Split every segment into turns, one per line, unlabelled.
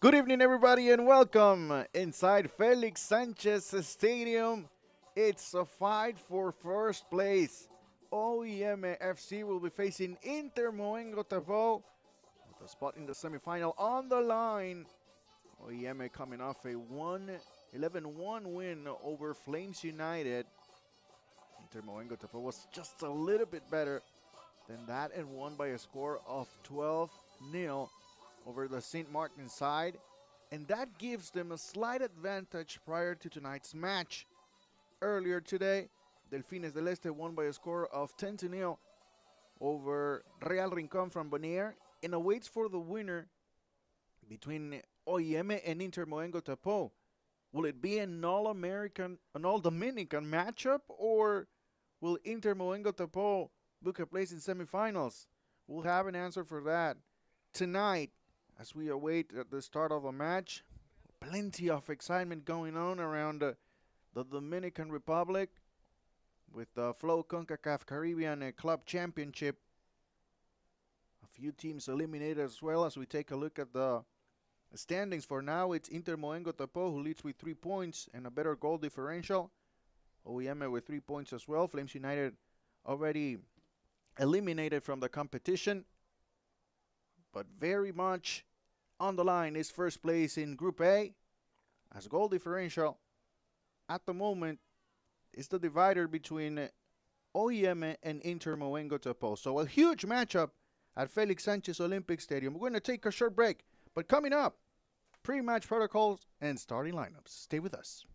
Good evening, everybody, and welcome inside Felix Sanchez Stadium. It's a fight for first place. O&MFC will be facing Inter Moengo Tapoe with a spot in the semifinal on the line. O&M coming off a 11-1 win over Flames United. Inter Moengo Tapoe was just a little bit better than that and won by a score of 12-0 over the St. Martin side, and that gives them a slight advantage prior to tonight's match. Earlier today, Delfines del Este won by a score of 10-0 over Real Rincon from Bonaire and awaits for the winner between O&M and Inter Moengo Tapoe. Will it be an all-Dominican matchup, or will Inter Moengo Tapoe book a place in semifinals? We'll have an answer for that tonight as we await the start of the match. Plenty of excitement going on around the Dominican Republic with the Flow Concacaf Caribbean Club Championship. A few teams eliminated as well. As we take a look at the standings for now, it's Inter Moengo Tapoe who leads with 3 points and a better goal differential. O&M with 3 points as well. Flames United already eliminated from the competition, but very much on the line is first place in Group A, as goal differential at the moment is the divider between O&M and Inter Moengo Tapoe. So a huge matchup at Felix Sanchez Olympic Stadium. We're going to take a short break, but coming up, pre-match protocols and starting lineups. Stay with us.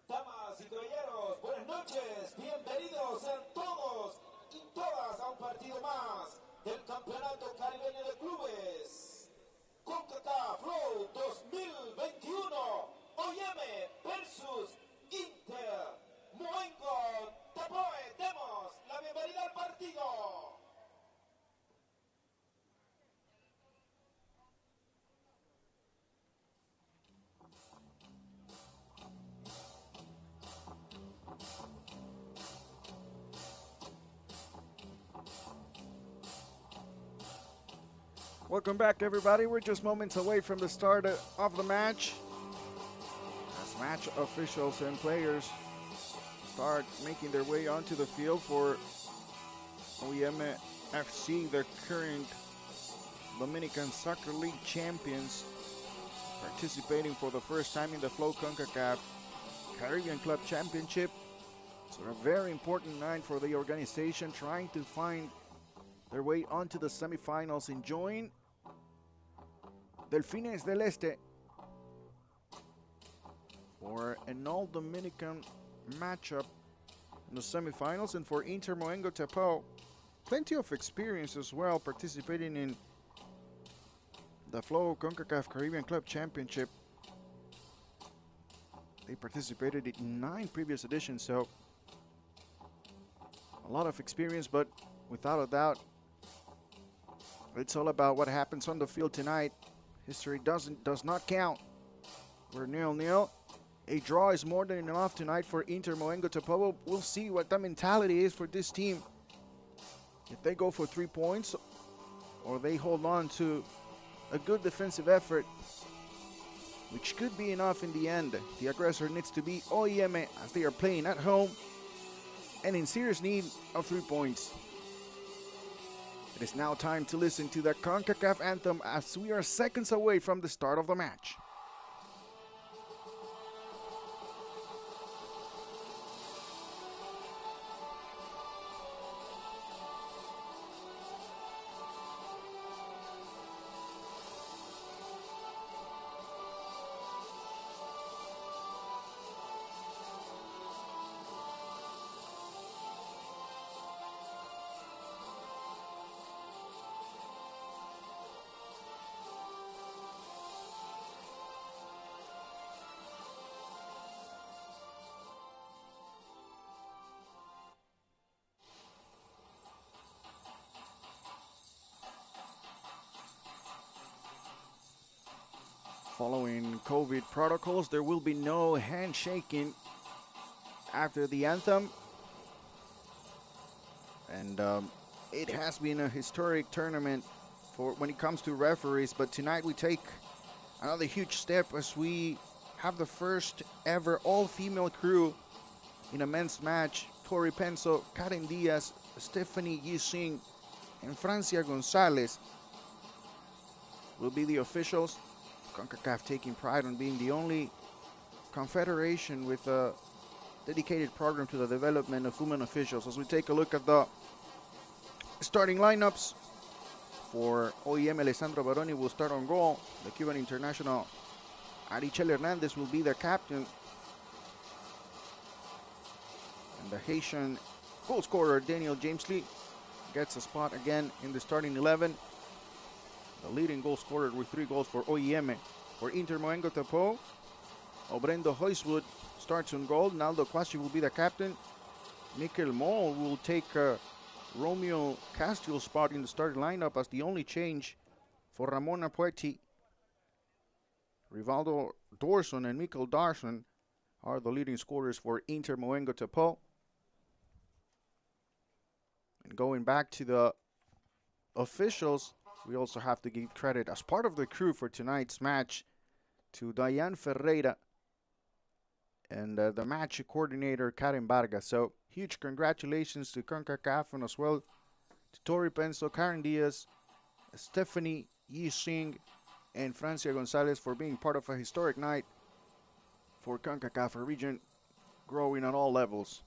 Damas y caballeros, buenas noches, bienvenidos sean todos y todas a un partido más del Campeonato Caribeño de Clubes. Concacaf Flow 2021, O&M versus Inter Moengo Tapoe. Demos la bienvenida al partido.
Welcome back, everybody. We're just moments away from the start of the match, as match officials and players start making their way onto the field for O&MFC, the current Dominican Soccer League champions, participating for the first time in the Flow Concacaf Caribbean Club Championship. So a very important night for the organization, trying to find their way onto the semifinals, enjoying Delfines del Este for an all-Dominican matchup in the semifinals, and for Inter Moengo Tapoe, plenty of experience as well, participating in the Flow Concacaf Caribbean Club Championship. They participated in 9 previous editions, so a lot of experience, but without a doubt, it's all about what happens on the field tonight. History does not count. We're 0-0. A draw is more than enough tonight for Inter Moengo Tapoe. We'll see what the mentality is for this team. If they go for 3 points or they hold on to a good defensive effort, which could be enough in the end. The aggressor needs to be O&M as they are playing at home and in serious need of 3 points. It is now time to listen to the Concacaf anthem as we are seconds away from the start of the match. Following COVID protocols, there will be no handshaking after the anthem. And it has been a historic tournament for when it comes to referees, but tonight we take another huge step as we have the first ever all-female crew in a men's match. Tori Penso, Karen Diaz, Stephanie Yixing, and Francia Gonzalez will be the officials. CONCACAF taking pride on being the only confederation with a dedicated program to the development of women officials. As we take a look at the starting lineups for O&M, Alessandro Baroni will start on goal. The Cuban international Arichel Hernandez will be the captain. And the Haitian goal scorer Daniel Jamesley gets a spot again in the starting 11. The leading goal scorer with 3 goals for O&M. For Inter Moengo Tapoe, Obrendo Hoiswood starts on goal. Naldo Quasi will be the captain. Mikel Moll will take Romeo Castiel's spot in the starting lineup as the only change for Ramona Poeti. Rivaldo Dorson and Mikkel Darson are the leading scorers for Inter Moengo Tapoe. And going back to the officials, we also have to give credit as part of the crew for tonight's match to Diane Ferreira and the match coordinator Karen Vargas. So huge congratulations to CONCACAF and as well to Tori Penso, Karen Diaz, Stephanie Yixing, and Francia Gonzalez for being part of a historic night for CONCACAF, a region growing on all levels.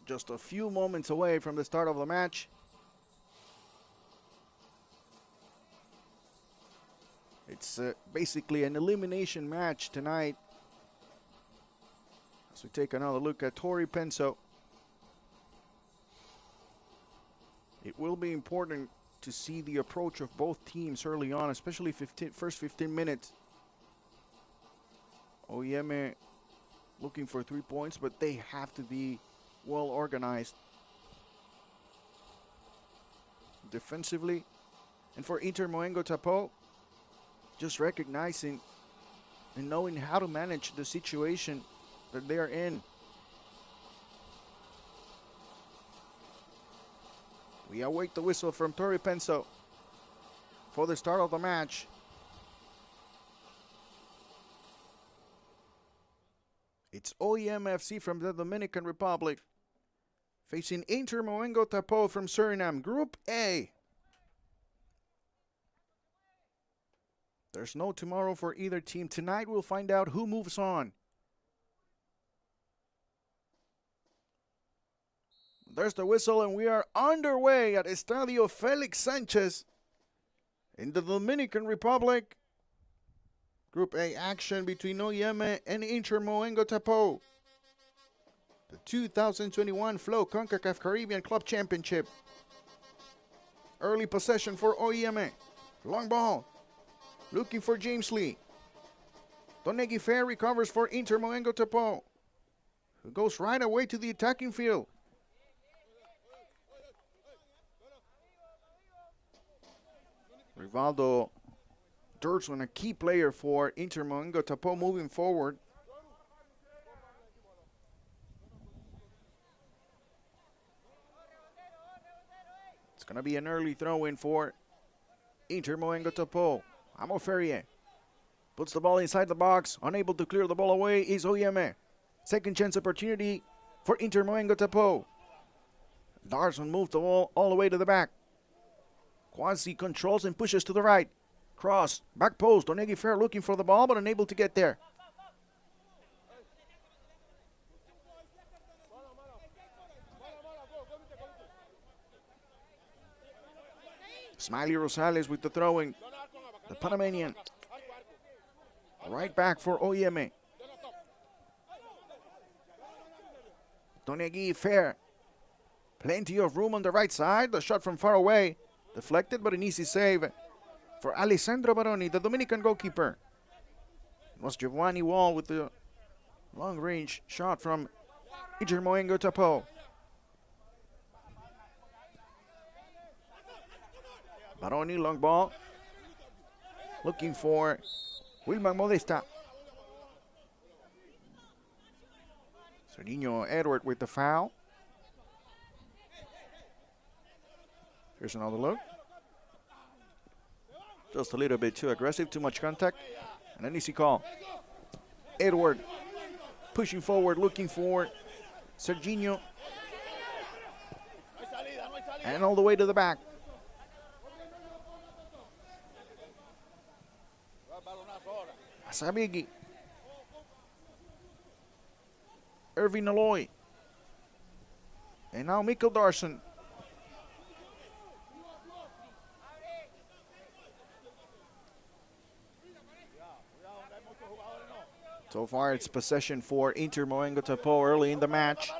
Just a few moments away from the start of the match. It's basically an elimination match tonight. As we take another look at Tori Penso. It will be important to see the approach of both teams early on, especially first 15 minutes. O&M looking for 3 points, but they have to be well organized defensively. And for Inter Moengo Tapoe, just recognizing and knowing how to manage the situation that they are in. We await the whistle from Tori Penso for the start of the match. It's O&MFC from the Dominican Republic facing Inter Moengo Tapoe from Suriname. Group A. There's no tomorrow for either team. Tonight we'll find out who moves on. There's the whistle and we are underway at Estadio Felix Sanchez in the Dominican Republic. Group A action between O&M and Inter Moengo Tapoe. The 2021 Flow CONCACAF Caribbean Club Championship. Early possession for O&M. Long ball. Looking for James Lee. Donegi Fair recovers for Inter Moengo Tapoe, who goes right away to the attacking field. Rivaldo Dursun, a key player for Inter Moengo Tapoe moving forward. It's going to be an early throw-in for Inter Moengo Tapoe. Amo Ferrier puts the ball inside the box. Unable to clear the ball away is O&M. Second chance opportunity for Inter Moengo Tapoe. Darson moves the ball all the way to the back. Quasi controls and pushes to the right. Cross, back post. Onegi Fair looking for the ball but unable to get there. Smiley Rosales with the throwing. The Panamanian. Right back for O&M. Onegi Fair. Plenty of room on the right side. The shot from far away. Deflected, but an easy save for Alessandro Baroni, the Dominican goalkeeper. It was Giovanni Wall with the long-range shot from Inter Moengo Tapoe. Baroni, long ball. Looking for Wilman Modesta. Serginho Edward with the foul. Here's another look. Just a little bit too aggressive, too much contact, and an easy call. Edward pushing forward, looking for Serginho. And all the way to the back. Asabigi. Irving Aloy. And now Mikkel Darson. So far, it's possession for Inter Moengo Tapoe early in the match.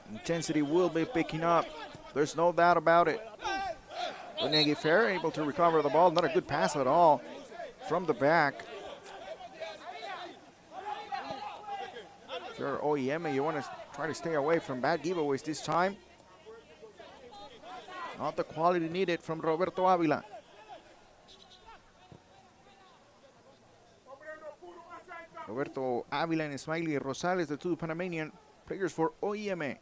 Intensity will be picking up. There's no doubt about it. Onegi Fair able to recover the ball. Not a good pass at all from the back. If you're O&M, you want to try to stay away from bad giveaways this time. Not the quality needed from Roberto Avila. Roberto Avila and Smiley Rosales, the two Panamanian players for O&M.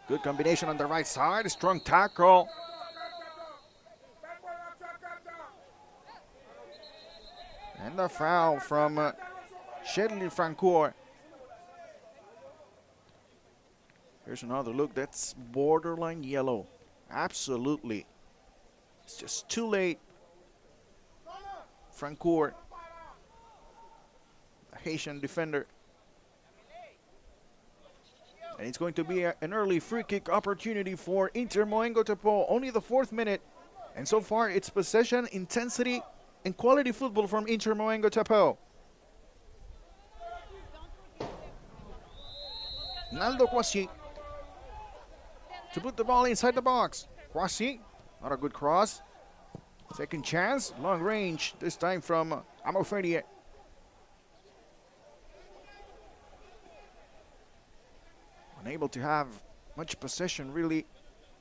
Good combination on the right side, strong tackle. And the foul from Shedley Francoeur. Here's another look, that's borderline yellow. Absolutely. It's just too late. Francoeur, a Haitian defender. And it's going to be an early free kick opportunity for Inter Moengo Tapoe. Only the 4th minute. And so far it's possession, intensity, and quality football from Inter Moengo Tapoe. Naldo Kwasi to put the ball inside the box. Kwasi, not a good cross. Second chance, long range, this time from Amo Ferrier. Unable to have much possession really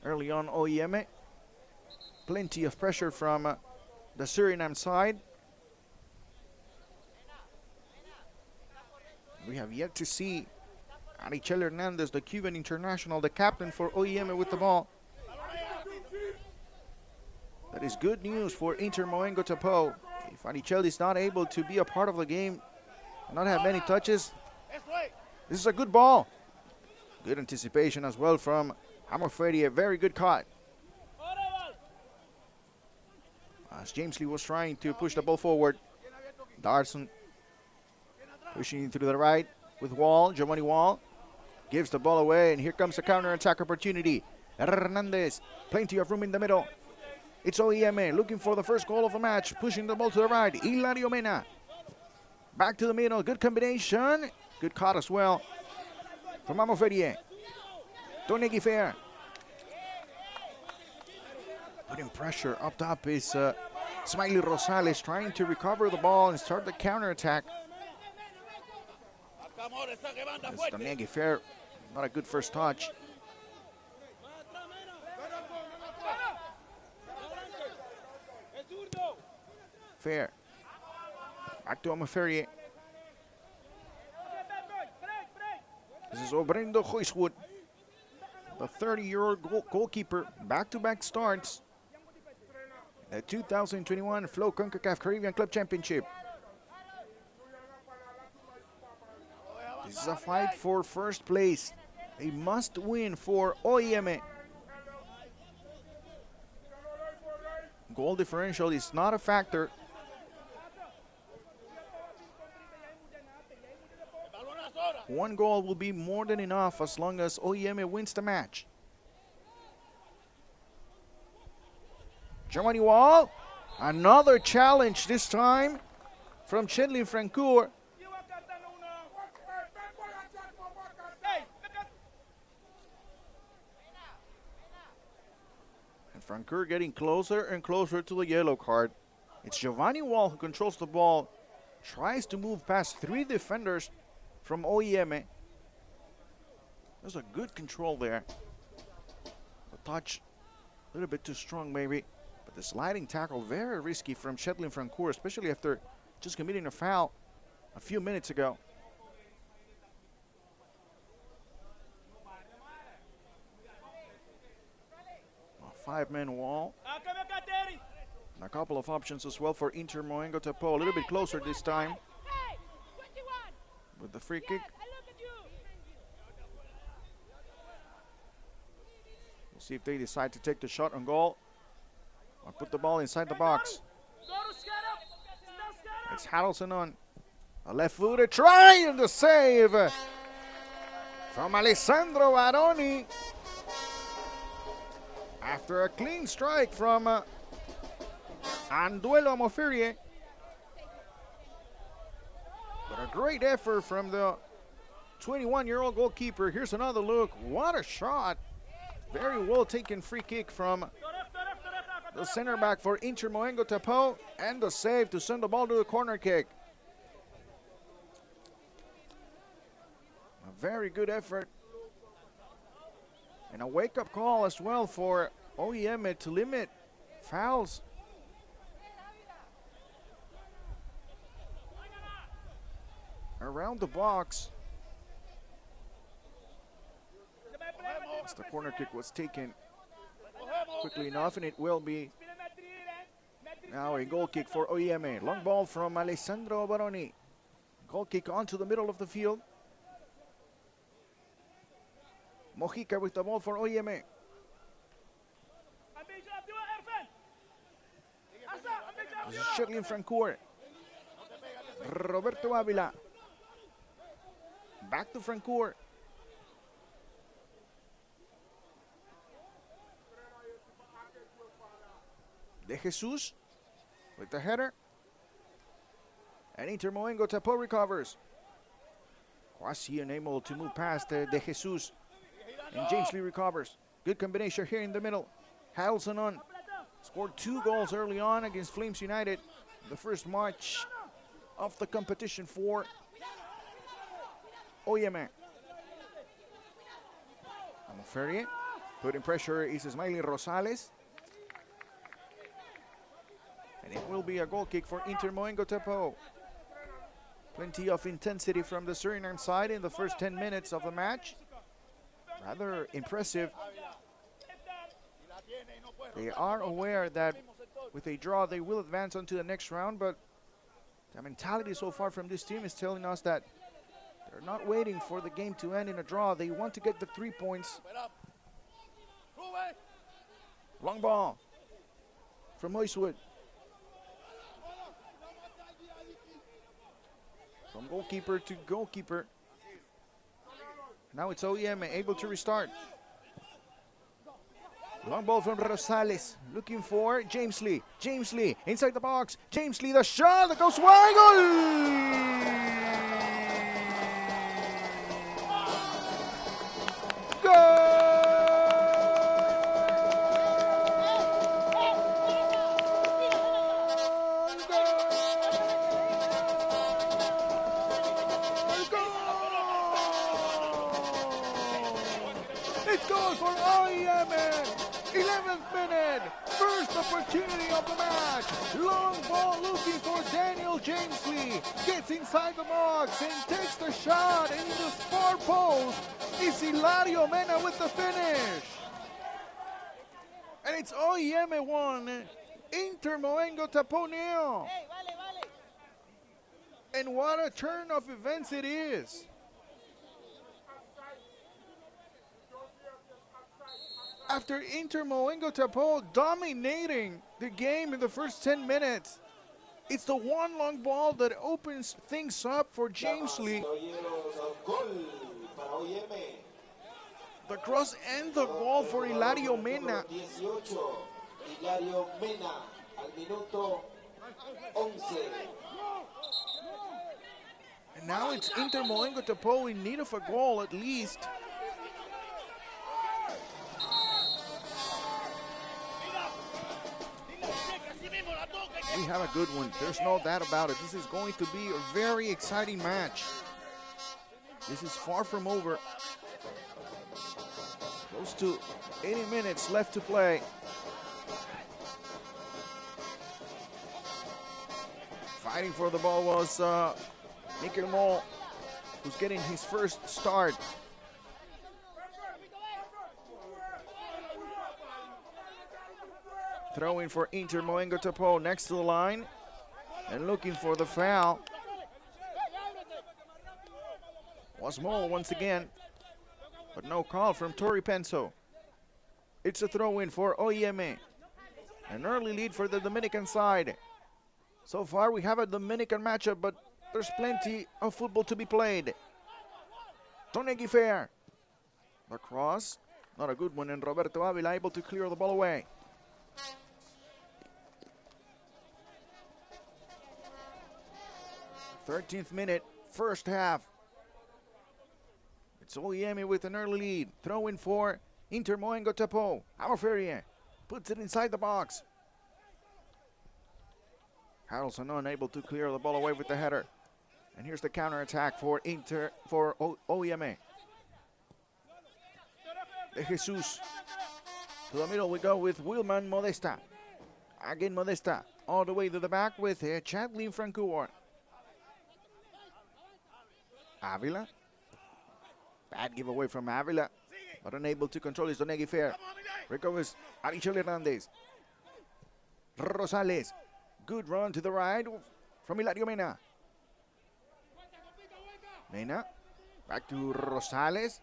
early on O&M. Plenty of pressure from the Suriname side. We have yet to see Arichel Hernandez, the Cuban international, the captain for O&M with the ball. That is good news for Inter Moengo Tapoe. If Arichel is not able to be a part of the game and not have many touches, this is a good ball. Good anticipation as well from Amo Ferrier, very good cut. As James Lee was trying to push the ball forward, Darson pushing through the right with Wall, Giovanni Wall. Gives the ball away, and here comes a counter-attack opportunity. Hernandez, plenty of room in the middle. It's O&M looking for the first goal of the match, pushing the ball to the right. Hilario Mena. Back to the middle, good combination. Good cut as well from Amo Ferrier. Onegi Fair. Putting pressure up top is Smiley Rosales trying to recover the ball and start the counter-attack. Onegi Fair, not a good first touch. Fair. Back to O&MFC. This is Obrendo Joiswood, the 30-year-old goalkeeper. Back-to-back starts. The 2021 Flow Concacaf Caribbean Club Championship. This is a fight for first place. A must-win for O&M. Goal differential is not a factor. One goal will be more than enough as long as O&M wins the match. Giovanni Wall, another challenge this time from Chenlin Francoeur. And Francoeur getting closer and closer to the yellow card. It's Giovanni Wall who controls the ball, tries to move past 3 defenders from O&M. There's a good control there. The touch a little bit too strong maybe. But the sliding tackle very risky from Chenlin Francoeur, especially after just committing a foul a few minutes ago. A 5-man wall. And a couple of options as well for Inter Moengo Tapoe. A little bit closer this time. With the free kick. We'll see if they decide to take the shot on goal or put the ball inside the box. It's Harrelson on a left-footed try and the save from Alessandro Baroni after a clean strike from Anduelo Moferie. But a great effort from the 21-year-old goalkeeper. Here's another look. What a shot. Very well taken free kick from the center back for Inter Moengo Tapoe, and the save to send the ball to the corner kick. A very good effort. And a wake-up call as well for O&M to limit fouls. Around the box. As the corner kick was taken quickly enough, and it will be now a goal kick for O&M. Long ball from Alessandro Baroni. Goal kick onto the middle of the field. Mojica with the ball for O&M. This is Chenlin Francoeur. Roberto Avila. Back to Francoeur. De Jesus with the header. And Inter Moengo Tapoe recovers. Quasi unable to move past De Jesus. And James Lee recovers. Good combination here in the middle. Harrelson on. Scored 2 goals early on against Flames United. The first match of the competition for O&M. O&M putting pressure is Ismaili Rosales. And it will be a goal kick for Inter Moengo Tapoe. Plenty of intensity from the Suriname side in the first 10 minutes of the match. Rather impressive. They are aware that with a draw they will advance on to the next round, but the mentality so far from this team is telling us that they're not waiting for the game to end in a draw. They want to get the 3 points. Long ball from Joiswood. From goalkeeper to goalkeeper. Now it's O&M able to restart. Long ball from Rosales, looking for James Lee. James Lee inside the box. James Lee, the shot that goes wide. Goal! Goal! It's goal for O&M. 11th minute, first opportunity of the match. Long ball looking for Daniel Jamesley. Gets inside the box and takes the shot in the far post. It's Hilario Mena with the finish. And it's O&M 1, Inter Moengo Tapoe 0. And what a turn of events it is. After Inter Moengo Tapoe dominating the game in the first 10 minutes, it's the one long ball that opens things up for Jamesley. The cross and the goal for Hilario Mena. And now it's Inter Moengo Tapoe in need of a goal at least. We have a good one. There's no doubt about it. This is going to be a very exciting match. This is far from over. Close to 80 minutes left to play. Fighting for the ball was Mikel Mol, who's getting his first start. Throwing for Inter Moengo Tapoe next to the line and looking for the foul. Was Mol once again, but no call from Tori Penso. It's a throw-in for O&M. An early lead for the Dominican side. So far we have a Dominican matchup, but there's plenty of football to be played. Tonegui Fair. The cross, not a good one, and Roberto Avila able to clear the ball away. '13th minute, first half. It's O&M with an early lead. Throw in for Inter Moengo Tapoe. Amaferie puts it inside the box. Harrelson unable to clear the ball away with the header. And here's the counter attack for O&M. De Jesus. To the middle we go with Wilman Modesta. Again Modesta all the way to the back with Chadlin Francoeur. Avila. Bad giveaway from Avila, but unable to control his Tonegui Fair. Recovers Arichel Hernandez. Rosales. Good run to the right from Hilario Mena. Mena. Back to Rosales.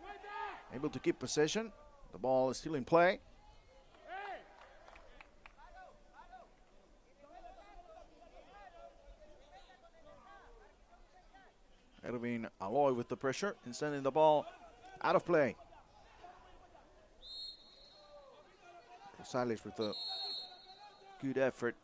Able to keep possession. The ball is still in play. Erwin Aloy with the pressure and sending the ball out of play. Rosales with a good effort.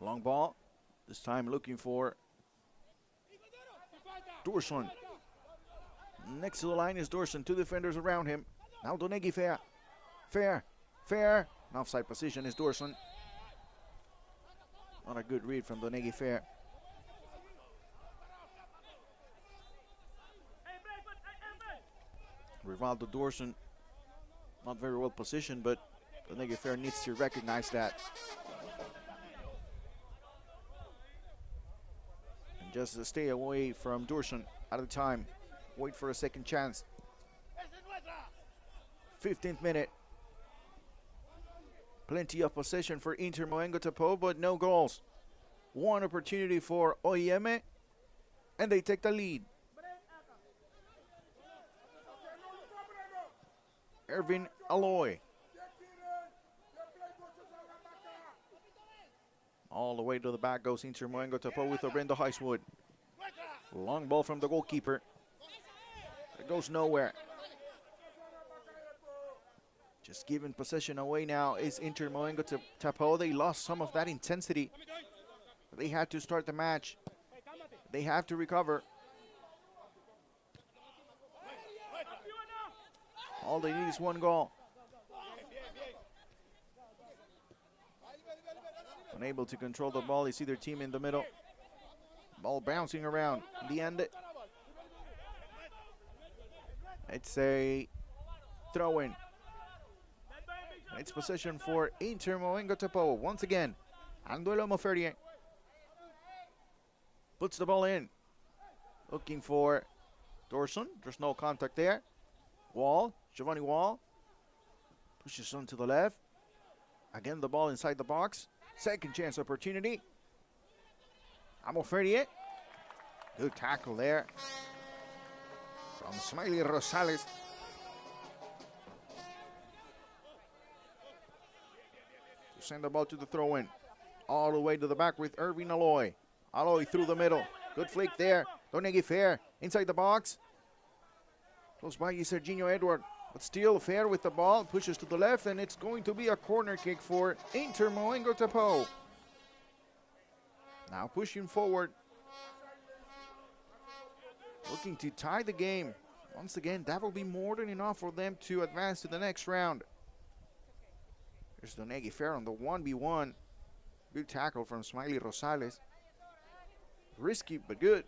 Long ball, this time looking for Dorson. Next to the line is Dorson, two defenders around him. Now Tonegui Fair. Fair. An offside position is Dorson. Not a good read from Tonegui Fair. Rivaldo Dorson, not very well positioned, but Tonegui Fair needs to recognize that. And just stay away from Dorson at a time. Wait for a second chance. 15th minute. Plenty of possession for Inter Moengo Tapoe, but no goals. One opportunity for O&M, and they take the lead. Erwin Aloy. All the way to the back goes Inter Moengo Tapoe with Brendo Heiswood. Long ball from the goalkeeper. It goes nowhere. Just giving possession away now is Inter Moengo Tapoe. They lost some of that intensity. They had to start the match. They have to recover. All they need is one goal. unable to control the ball. You see their team in the middle. Ball bouncing around. In the end, it's a throw-in. It's possession for Inter Moengo Tapoe. Once again, Anduelo Moferie puts the ball in. Looking for Dorson. There's no contact there. Wall, Giovanni Wall. Pushes on to the left. Again, the ball inside the box. Second chance opportunity. Moferie. Good tackle there from Smiley Rosales. To send the ball to the throw-in. All the way to the back with Irving Aloy. Aloy through the middle. Good flick there. Donegui Fair inside the box. Close by is Serginho Edward. But still Fair with the ball. Pushes to the left, and it's going to be a corner kick for Inter Moengo Tapoe. Now pushing forward. Looking to tie the game. Once again, that will be more than enough for them to advance to the next round. There's Donegui Fair on the 1v1. Good tackle from Smiley Rosales. Risky, but good.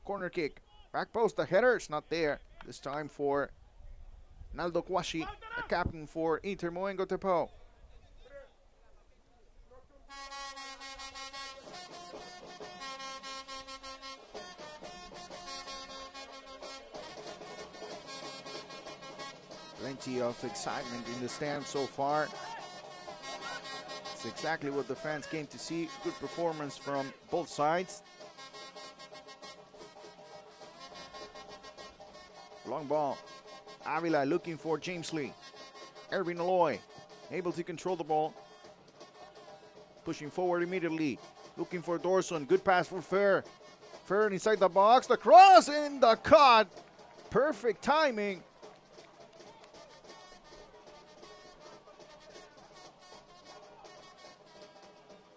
Corner kick. Back post, the header, it's not there. This time for Naldo Kwashi, the captain for Inter Moengo Tapoe. Plenty of excitement in the stand so far. It's exactly what the fans came to see. Good performance from both sides. Long ball. Avila looking for James Lee. Erwin Aloy able to control the ball. Pushing forward immediately. Looking for Dorson. Good pass for Fair. Fair inside the box. The cross in the cut. Perfect timing.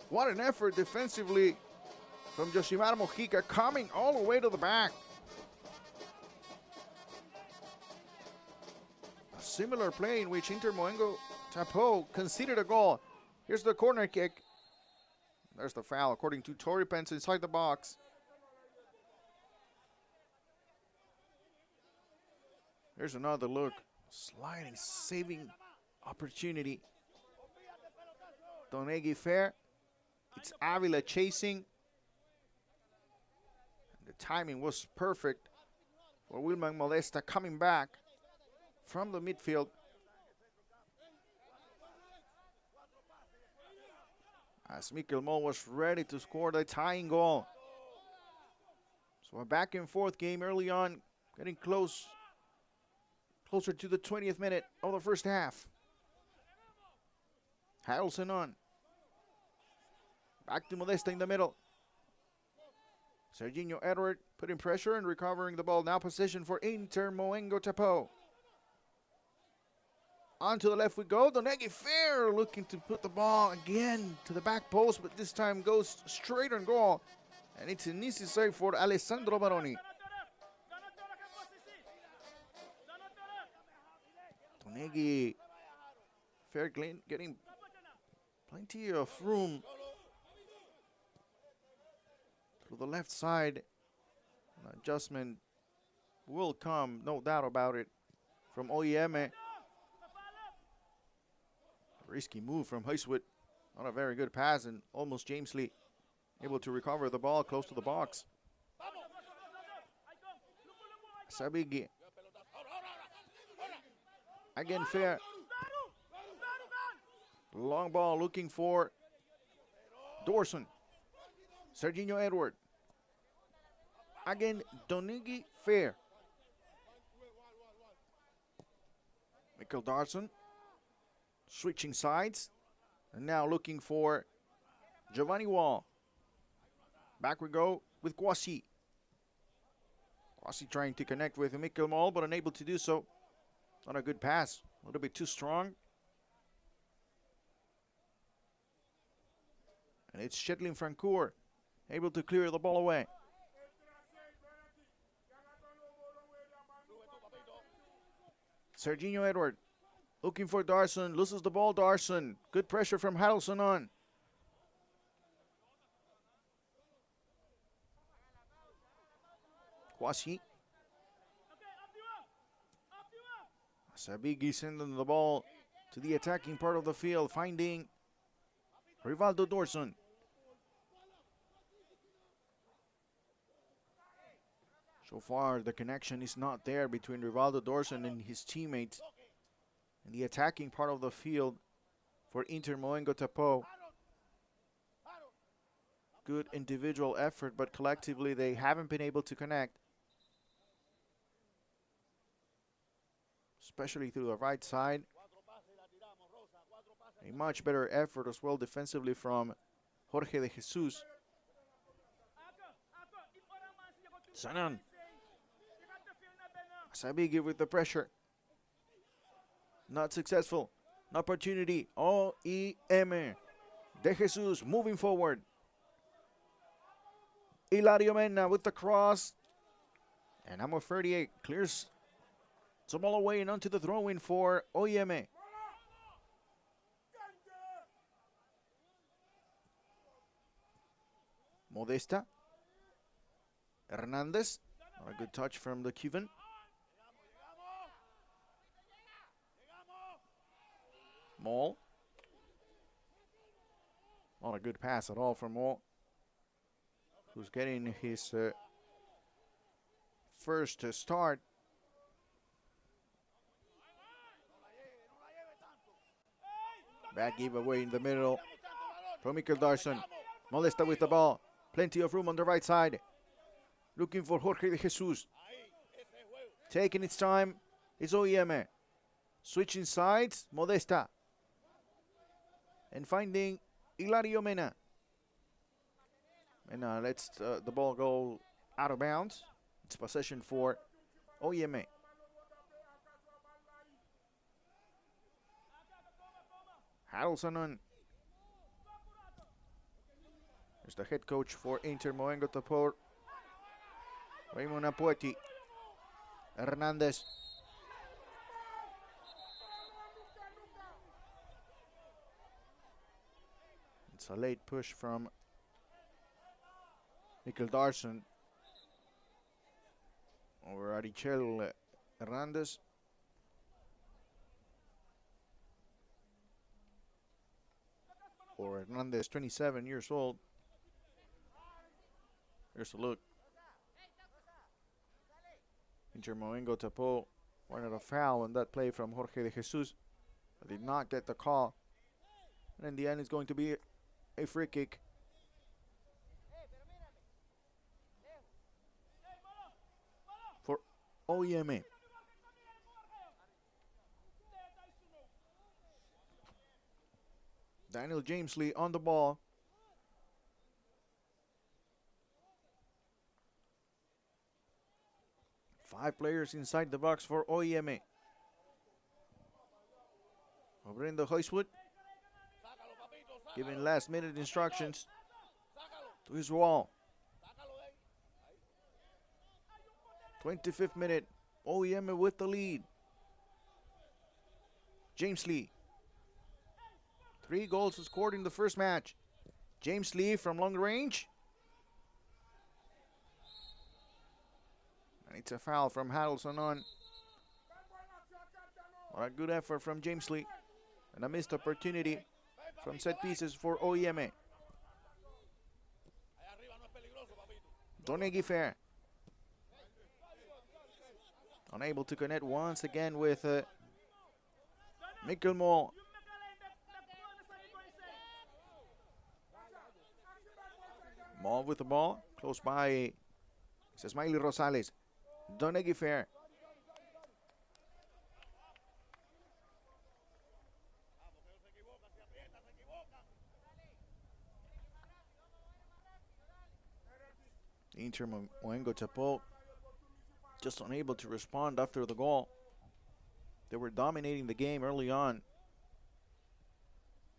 What an effort defensively from Yoshimar Mojica, coming all the way to the back. A similar play in which Inter Moengo Tapoe conceded a goal. Here's the corner kick. There's the foul according to Tori Pence inside the box. Here's another look. Sliding, saving opportunity. Donegui Fair. It's Avila chasing. The timing was perfect for Wilman Modesta coming back from the midfield. As Mikel Moll was ready to score the tying goal. So a back and forth game early on, getting closer to the 20th minute of the first half. Harrelson on. Back to Modesta in the middle. Serginho Edward putting pressure and recovering the ball. Now possession for Inter Moengo Tapoe. On to the left we go. Donegui Fair looking to put the ball again to the back post, but this time goes straight on goal. And it's an easy save for Alessandro Baroni. Donegui Fair getting plenty of room to the left side. An adjustment will come, no doubt about it, from O&M. Risky move from Huiswood. Not a very good pass, and almost James Lee able to recover the ball close to the box. Sabigi. Again Fair. Long ball looking for Dorson. Serginho Edward. Again, Donegui Fair. Michael Darson. Switching sides. And now looking for Giovanni Wall. Back we go with Kwasi. Kwasi trying to connect with Mikel Moll, but unable to do so. Not a good pass. A little bit too strong. And it's Shetlin Francoeur able to clear the ball away. Serginho Edward Looking for Darson. Loses the ball, Darson. Good pressure from Harrelson on. Kwasi. Sabigi sending the ball to the attacking part of the field, finding Rivaldo Dorson. So far, the connection is not there between Rivaldo Dorson and his teammates in the attacking part of the field for Inter Moengo Tapoe. Good individual effort, but collectively they haven't been able to connect. Especially through the right side. A much better effort as well defensively from Jorge de Jesus. Sanan. Sabigi with the pressure. Not successful. An opportunity. O&M. De Jesus moving forward. Hilario Mena with the cross. And number 38 clears the ball away and onto the throw-in for O&M. Modesta. Hernandez. Not a good touch from the Cuban. Mall. Not a good pass at all from Mall, who's getting his first start. Bad giveaway in the middle from Mikel Darson. Modesta with the ball. Plenty of room on the right side. Looking for Jorge de Jesus. Taking its time is O&M. Switching sides, Modesta. And finding Hilario Mena. Mena lets the ball go out of bounds. It's possession for O&M. Harrelson on. There's the head coach for Inter Moengo Tapoe, Raymond Apueti. Hernandez. It's a late push from Mikel Darson over Arichel Hernandez. For Hernandez, 27 years old. Here's a look. Inter Moengo Tapoe wanted a foul on that play from Jorge de Jesus, but did not get the call. And in the end, it's going to be a free kick. For O&M. Daniel Jamesley on the ball. Five players inside the box for O&M. Over in the Hoistwood, giving last minute instructions to his wall. 25th minute, O&M with the lead. James Lee. 3 goals scored in the first match. James Lee from long range. And it's a foul from Harrelson on. What a good effort from James Lee. And a missed opportunity from set pieces for O&M. Donegui Fair. Unable to connect once again with Mikkel Moll. Moll with the ball. Close by Smiley Rosales. Donegui Fair. Inter Moengo Tapoe just unable to respond after the goal. They were dominating the game early on,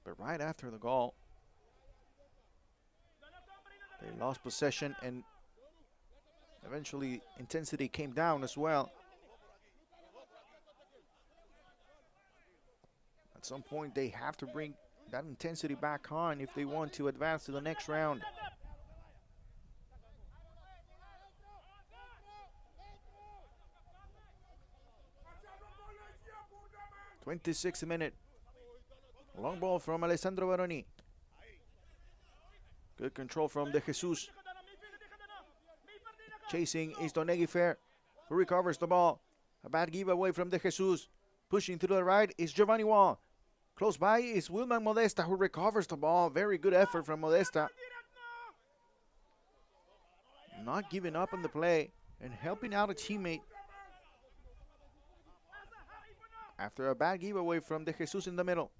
but right after the goal, they lost possession and eventually intensity came down as well. some point, they have to bring that intensity back on if they want to advance to the next round. 26th minute. Long ball from Alessandro Baroni. Good control from De Jesus. Chasing is Donegui Fair, who recovers the ball. A bad giveaway from De Jesus. Pushing through the right is Giovanni Wall. Close by is Wilman Modesta, who recovers the ball. Very good effort from Modesta. Not giving up on the play and helping out a teammate. After a bad giveaway from De Jesus in the middle.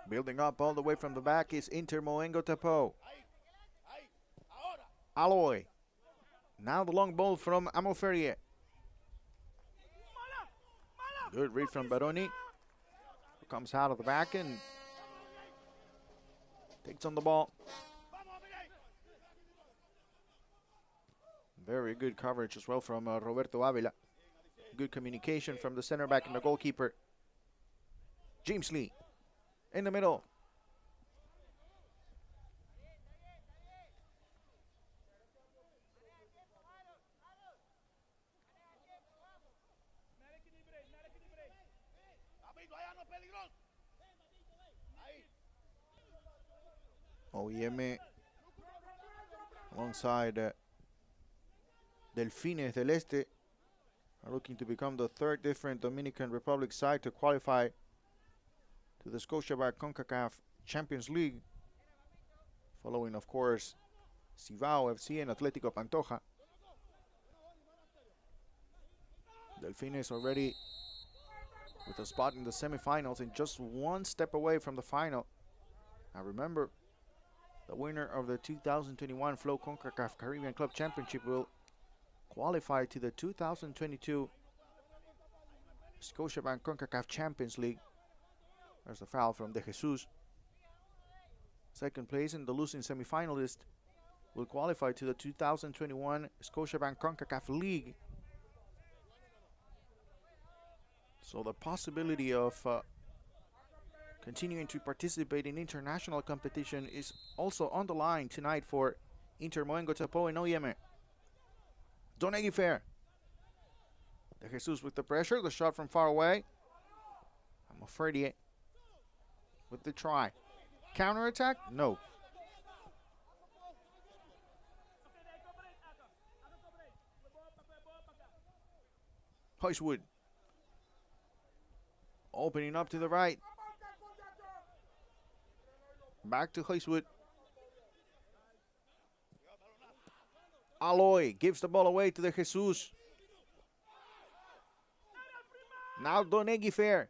Building up all the way from the back is Inter Moengo Tapoe. Aloy. Now the long ball from Amoferrier. Good read from Baroni. Comes out of the back and takes on the ball. Very good coverage as well from Roberto Avila. Good communication from the center back and the goalkeeper. James Lee in the middle. O&M alongside Delfines del Este are looking to become the third different Dominican Republic side to qualify to the Scotiabank Concacaf Champions League, following, of course, Cibao FC and Atlético Pantoja. Delfines already with a spot in the semifinals and just one step away from the final. Now remember, the winner of the 2021 Flow Concacaf Caribbean Club Championship will qualify to the 2022 Scotiabank Concacaf Champions League. There's the foul from De Jesus. Second place and the losing semifinalist will qualify to the 2021 Scotiabank CONCACAF League. So the possibility of continuing to participate in international competition is also on the line tonight for Inter Moengo Tapoe and O&M. Donegui Fair. De Jesus with the pressure, the shot from far away. Amoferrier with the try. Counter attack? No. Heiswood. Opening up to the right. Back to Heiswood. Aloy gives the ball away to De Jesus. Now Donegui Fair.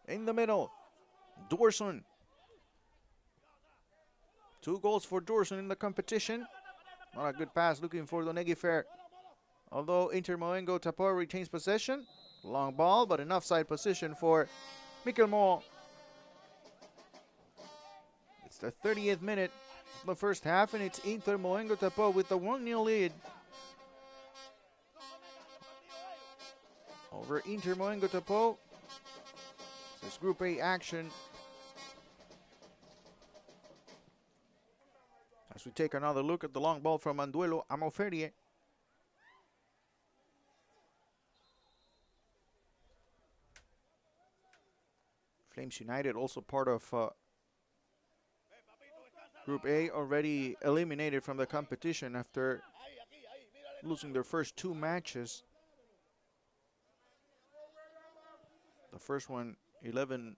In the middle. Dorson. 2 goals for Dorson in the competition. Not a good pass looking for Donegui Fair. Although Inter Moengo Tapoe retains possession. Long ball, but an offside position for Mikel Mo. It's the 30th minute of the first half, and it's Inter Moengo Tapoe with the 1-0 lead over Inter Moengo Tapoe. This is Group A action. As we take another look at the long ball from Manduelo Amoferrier. Flames United also part of Group A, already eliminated from the competition after losing their first 2 matches. The first one 11-1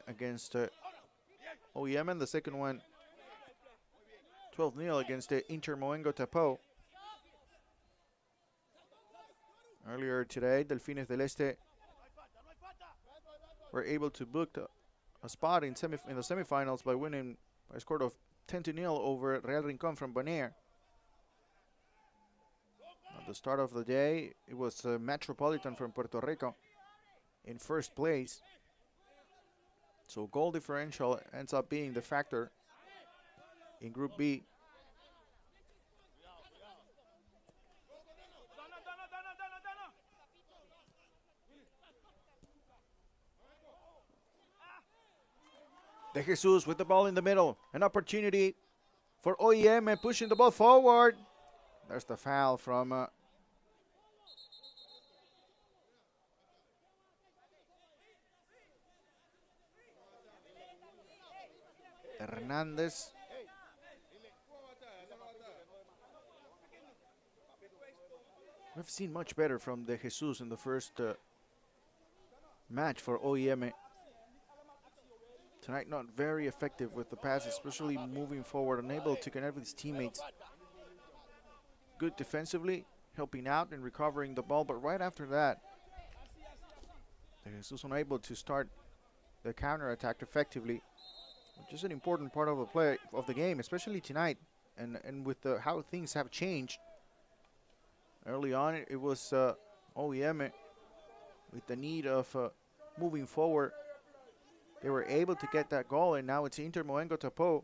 against O&M, and the second one 12-0 against Inter Moengo Tapoe. Earlier today, Delfines del Este were able to book a spot in the semifinals by winning by a score of 10-0 over Real Rincon from Bonaire. At the start of the day, it was Metropolitan from Puerto Rico in first place. So goal differential ends up being the factor in Group B. De Jesus with the ball in the middle. An opportunity for O&M and pushing the ball forward. There's the foul from Hernandez. We've seen much better from De Jesus in the first match for O&M. Tonight not very effective with the pass, especially moving forward, unable to connect with his teammates. Good defensively, helping out and recovering the ball, but right after that, De Jesus unable to start the counter-attack effectively, which is an important part of the play of the game, especially tonight, and with how things have changed. Early on, it was O&M with the need of moving forward. They were able to get that goal, and now it's Inter Moengo Tapoe,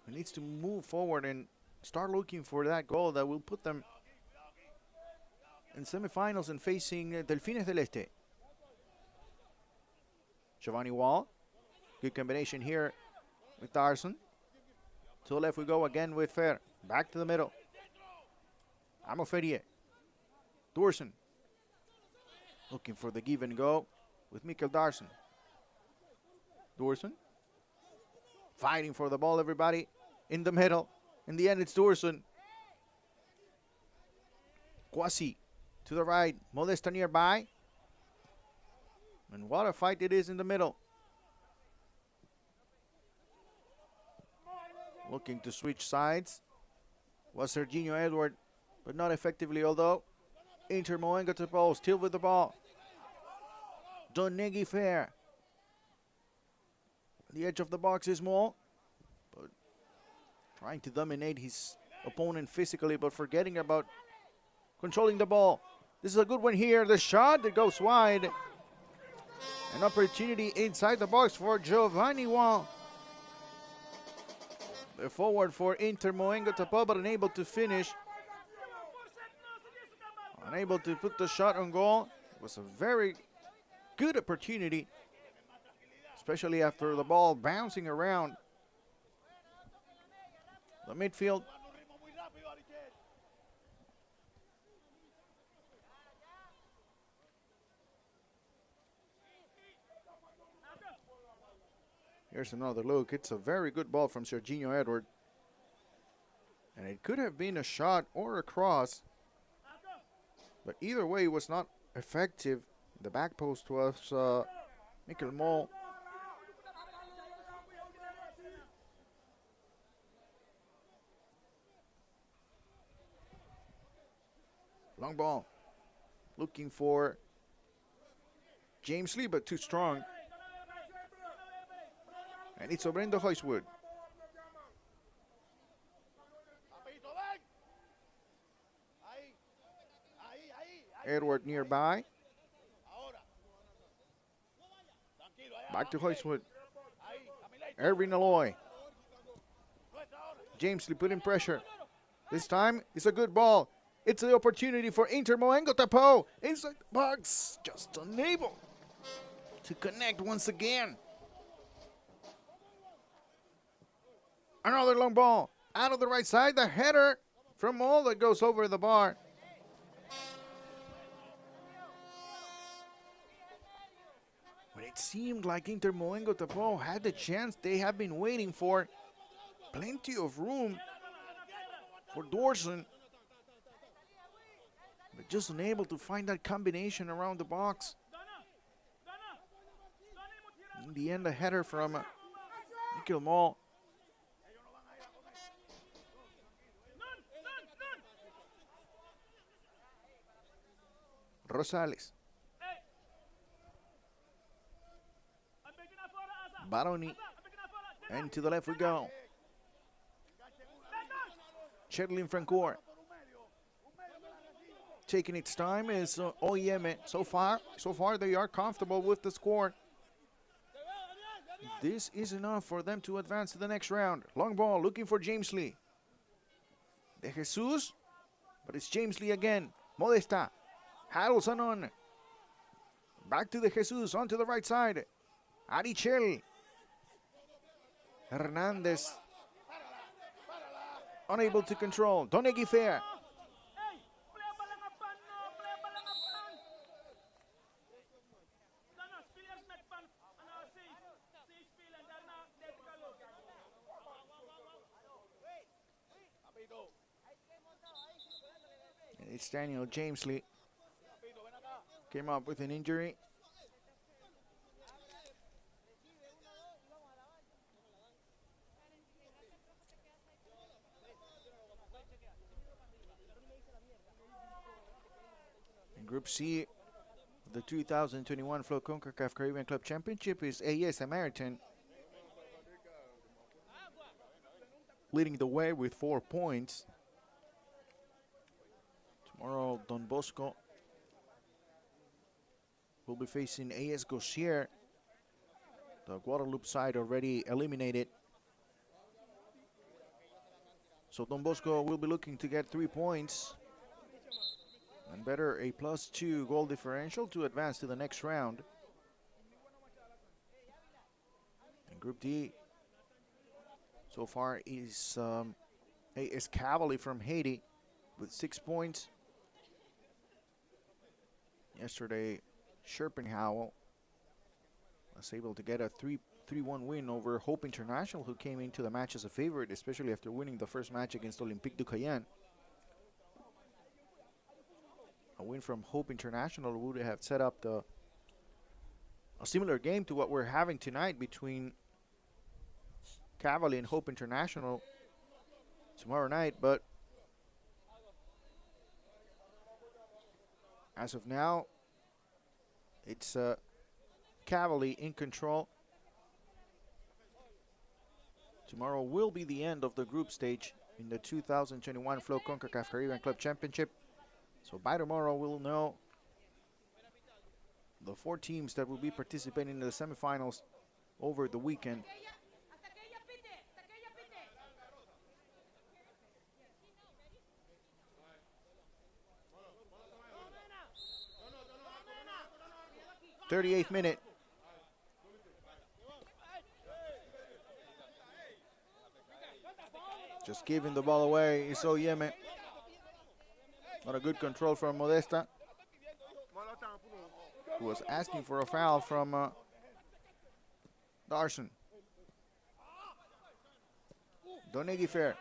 who needs to move forward and start looking for that goal that will put them in semifinals and facing Delfines del Este. Giovanni Wall, good combination here with Darson. To the left we go again with Fer. Back to the middle. Amoferie. Dorson. Looking for the give and go with Mikkel Darson. Dorson. Fighting for the ball, everybody. In the middle. In the end, it's Dorson. Kwasi to the right. Modesta nearby. And what a fight it is in the middle. Looking to switch sides was Serginho Edward, but not effectively, although Inter Moengo Tapoe still with the ball. Donegi Fair. The edge of the box is Mo, but trying to dominate his opponent physically, but forgetting about controlling the ball. This is a good one here. The shot that goes wide. An opportunity inside the box for Giovanni Wall. The forward for Inter Moengo Tapoe, but unable to finish. Unable to put the shot on goal. It was a very good opportunity, especially after the ball bouncing around the midfield. Here's another look. It's a very good ball from Serginho Edward. And it could have been a shot or a cross. But either way, it was not effective. The back post was Mikkel Mo. Long ball. Looking for James Lee, but too strong. And it's Obrendo Hoiswood. Edward nearby. Back to Hoiswood. Erwin Aloy. James Lee putting pressure. This time, it's a good ball. It's the opportunity for Inter Moengo Tapoe. Inside the box. Just unable to connect once again. Another long ball. Out of the right side. The header from Mo that goes over the bar. But it seemed like Inter Moengo Tapoe had the chance they have been waiting for. Plenty of room for Dorson. But just unable to find that combination around the box. In the end, a header from Mikkel Mo. Rosales. Baroni. And to the left we go. Cherlin Francoeur. Taking its time is O&M. So far they are comfortable with the score. this is enough for them to advance to the next round. Long ball, looking for James Lee. De Jesus, but it's James Lee again. Modesta, Harrelson on. Back to De Jesus, onto the right side. Arichel. Hernandez. Unable to control. Donegui Fair. It's Daniel James Lee. Came up with an injury. In Group C, the 2021 Flow Concacaf Caribbean Club Championship is AS Samaritan, leading the way with 4 points. Tomorrow, Don Bosco will be facing AS Gosier. The Guadalupe side already eliminated. So Don Bosco will be looking to get 3 points and better a +2 goal differential to advance to the next round. In Group D, so far is AS Cavalry from Haiti with 6 points. Yesterday, Schopenhauer was able to get a 3-1 win over Hope International, who came into the match as a favorite, especially after winning the first match against Olympique du Cayenne. A win from Hope International would have set up a similar game to what we're having tonight between Cavalry and Hope International tomorrow night, but as of now, it's Cavalry in control. Tomorrow will be the end of the group stage in the 2021 Flow Concacaf Caribbean Club Championship. So by tomorrow, we'll know the 4 teams that will be participating in the semifinals over the weekend. '38th minute. Just giving the ball away is O&M. Not a good control from Modesta, who was asking for a foul from Darson. Donegui Fair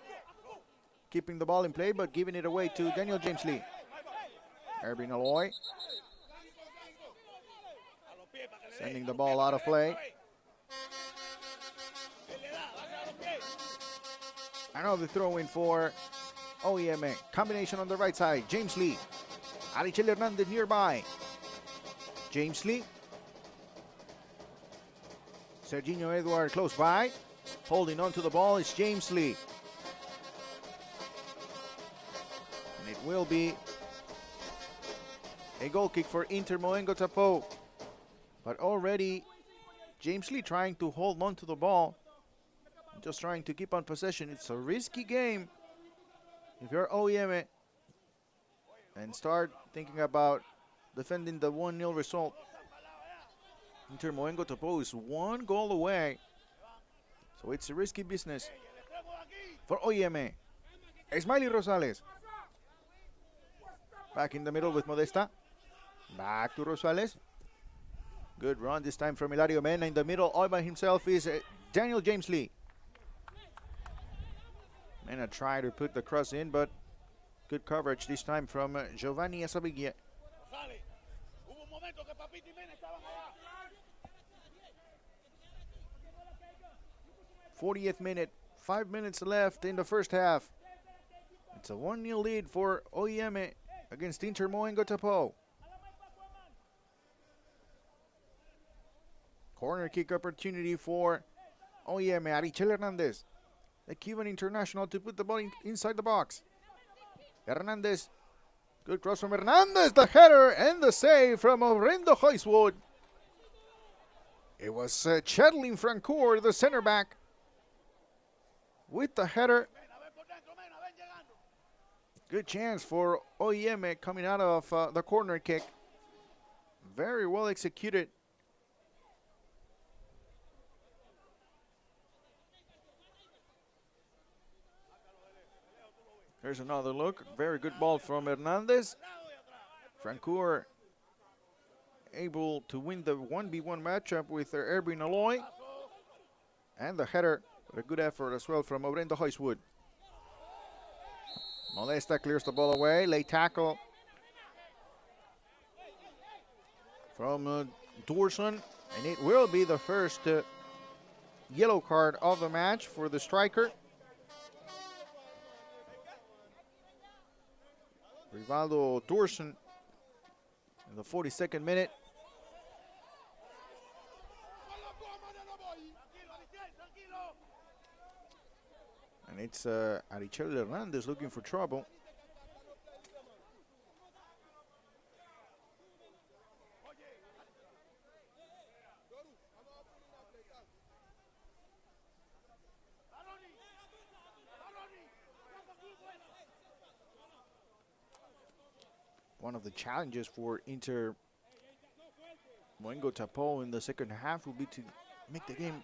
keeping the ball in play, but giving it away to Daniel James Lee. Erwin Aloy sending the ball out of play. Another throw-in for O&M. Combination on the right side. James Lee. Arichel Hernandez nearby. James Lee. Serginho Edward close by. Holding on to the ball is James Lee. And it will be a goal kick for Inter Moengo Tapoe. But already James Lee trying to hold on to the ball. Just trying to keep on possession. It's a risky game if you're O&M and start thinking about defending the 1-0 result. Inter Moengo Tapoe is 1 goal away. So it's a risky business for O&M. Ismaili Rosales. Back in the middle with Modesta. Back to Rosales. Good run this time from Hilario Mena. In the middle all by himself is Daniel James Lee. Mena tried to put the cross in, but good coverage this time from Giovanni Asabiglia. 40th minute, 5 minutes left in the first half. It's a 1-0 lead for O&M against Inter Moengo Tapoe. Corner kick opportunity for O&M. Arichel Hernandez, the Cuban international, to put the ball inside the box. Hernandez, good cross from Hernandez, the header and the save from Orlando Heiswood. It was Chetling Francoeur, the center back, with the header. Good chance for O&M coming out of the corner kick. Very well executed. Here's another look. Very good ball from Hernandez. Francoeur able to win the 1v1 matchup with Erwin Aloy. And the header, but a good effort as well from Obrendo Heiswood. Modesta clears the ball away. Late tackle from Dorson. And it will be the first yellow card of the match for the striker. Rivaldo Dorson in the 42nd minute. And it's Arichel Hernandez looking for trouble. One of the challenges for Inter Moengo Tapoe in the second half will be to make the game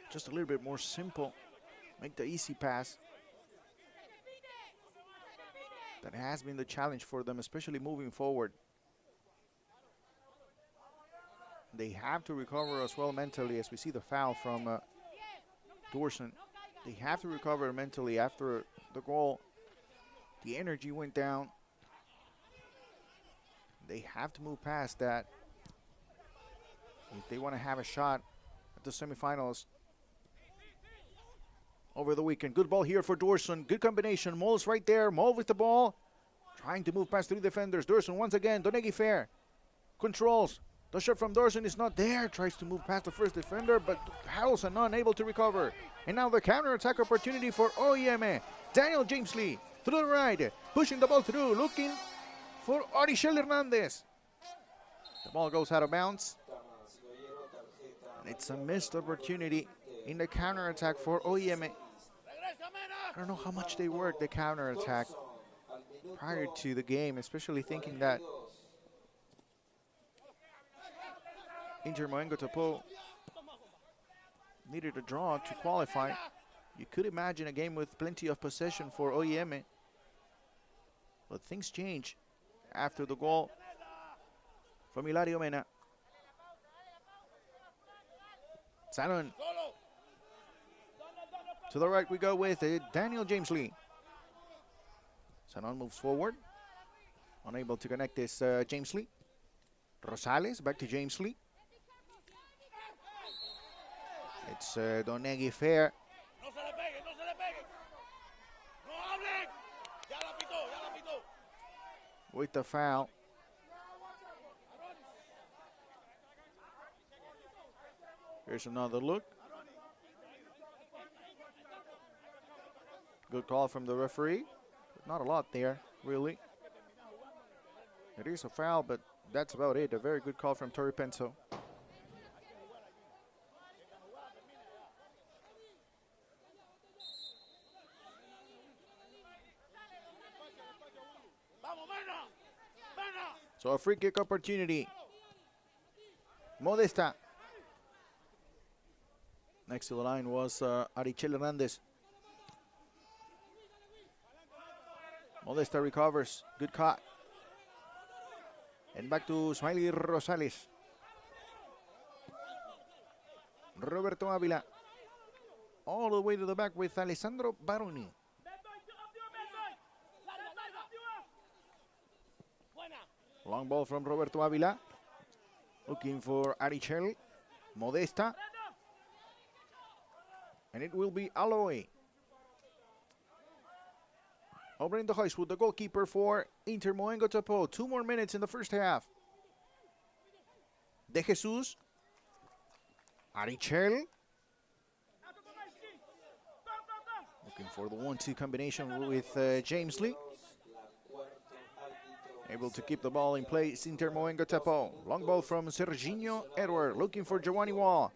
just a little bit more simple, make the easy pass. That has been the challenge for them, especially moving forward. They have to recover as well mentally, as we see the foul from Dorson. They have to recover mentally after the goal. The energy went down. They have to move past that if they want to have a shot at the semifinals over the weekend. Good ball here for Dorson. Good combination. Mole's right there. Mole with the ball. Trying to move past three defenders. Dorson once again. Donegui Fair controls. The shot from Dorson is not there. Tries to move past the first defender, but Harrelson unable to recover. And now the counter-attack opportunity for O&M. Daniel James Lee through the right. Pushing the ball through. Looking for Arichel Hernandez. The ball goes out of bounds. And it's a missed opportunity in the counter-attack for O&M. I don't know how much they worked the counter-attack prior to the game, especially thinking that Inter Moengo Tapoe needed a draw to qualify. You could imagine a game with plenty of possession for O&M. But things change after the goal from Hilario Mena. Sanon. To the right we go with Daniel James Lee. Sanon moves forward. Unable to connect this James Lee. Rosales back to James Lee. It's Donegui Fair. With the foul. Here's another look. Good call from the referee. Not a lot there, really. It is a foul, but that's about it. A very good call from Torri Penso. So a free kick opportunity. Modesta. Next to the line was Arichel Hernandez. Modesta recovers. Good cut. And back to Smiley Rosales. Roberto Avila. All the way to the back with Alessandro Baroni. Long ball from Roberto Avila. Looking for Arichel. Modesta. And it will be Aloy. Obrendo Heiswood, the goalkeeper for Inter Moengo Tapoe. 2 more minutes in the first half. De Jesus. Arichel. Looking for the 1-2 combination with James Lee. Able to keep the ball in place, Inter Moengo Tapoe. Long ball from Serginho Edward, looking for Giovanni Wall.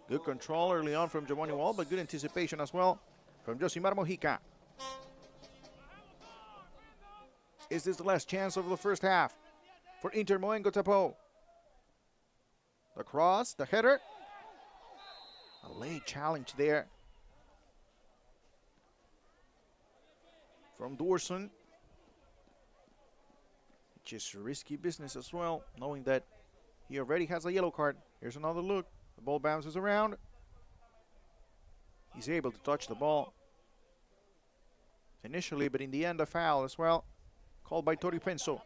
Good control early on from Giovanni Wall, but good anticipation as well from Josimar Mojica. Is this the last chance of the first half for Inter Moengo Tapoe? The cross, the header. A late challenge there from Dorson. Just risky business as well, knowing that he already has a yellow card. Here's another look. The ball bounces around. He's able to touch the ball initially, but in the end a foul as well, called by Tori Penso.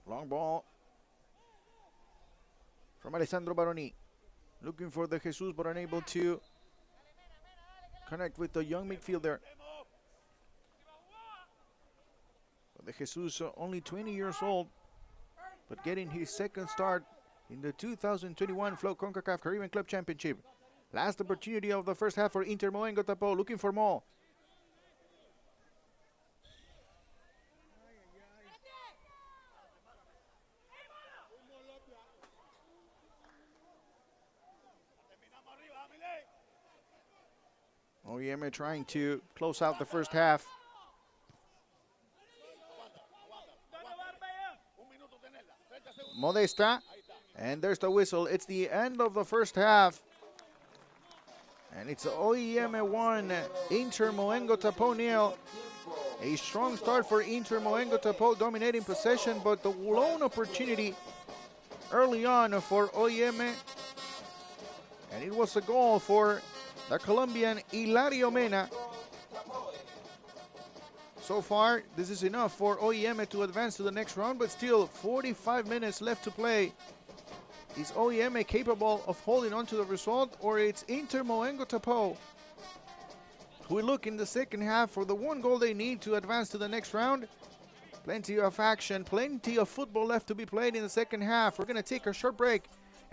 Long ball from Alessandro Baroni, looking for the Jesus, but unable to connect with the young midfielder. The Jesus, only 20 years old, but getting his second start in the 2021 Flow Concacaf Caribbean Club Championship. Last opportunity of the first half for Inter Moengo Tapoe, looking for more. O&M trying to close out the first half. Modesta, and there's the whistle. It's the end of the first half, and it's O&M 1, Inter Moengo Tapoe 0. A strong start for Inter Moengo Tapoe, dominating possession, but the lone opportunity early on for O&M, and it was a goal for the Colombian Hilario Mena. So far, this is enough for O&M to advance to the next round, but still 45 minutes left to play. Is O&M capable of holding on to the result, or it's Inter Moengo Tapoe who will look in the second half for the one goal they need to advance to the next round? Plenty of action, plenty of football left to be played in the second half. We're going to take a short break,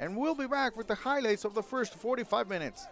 and we'll be back with the highlights of the first 45 minutes.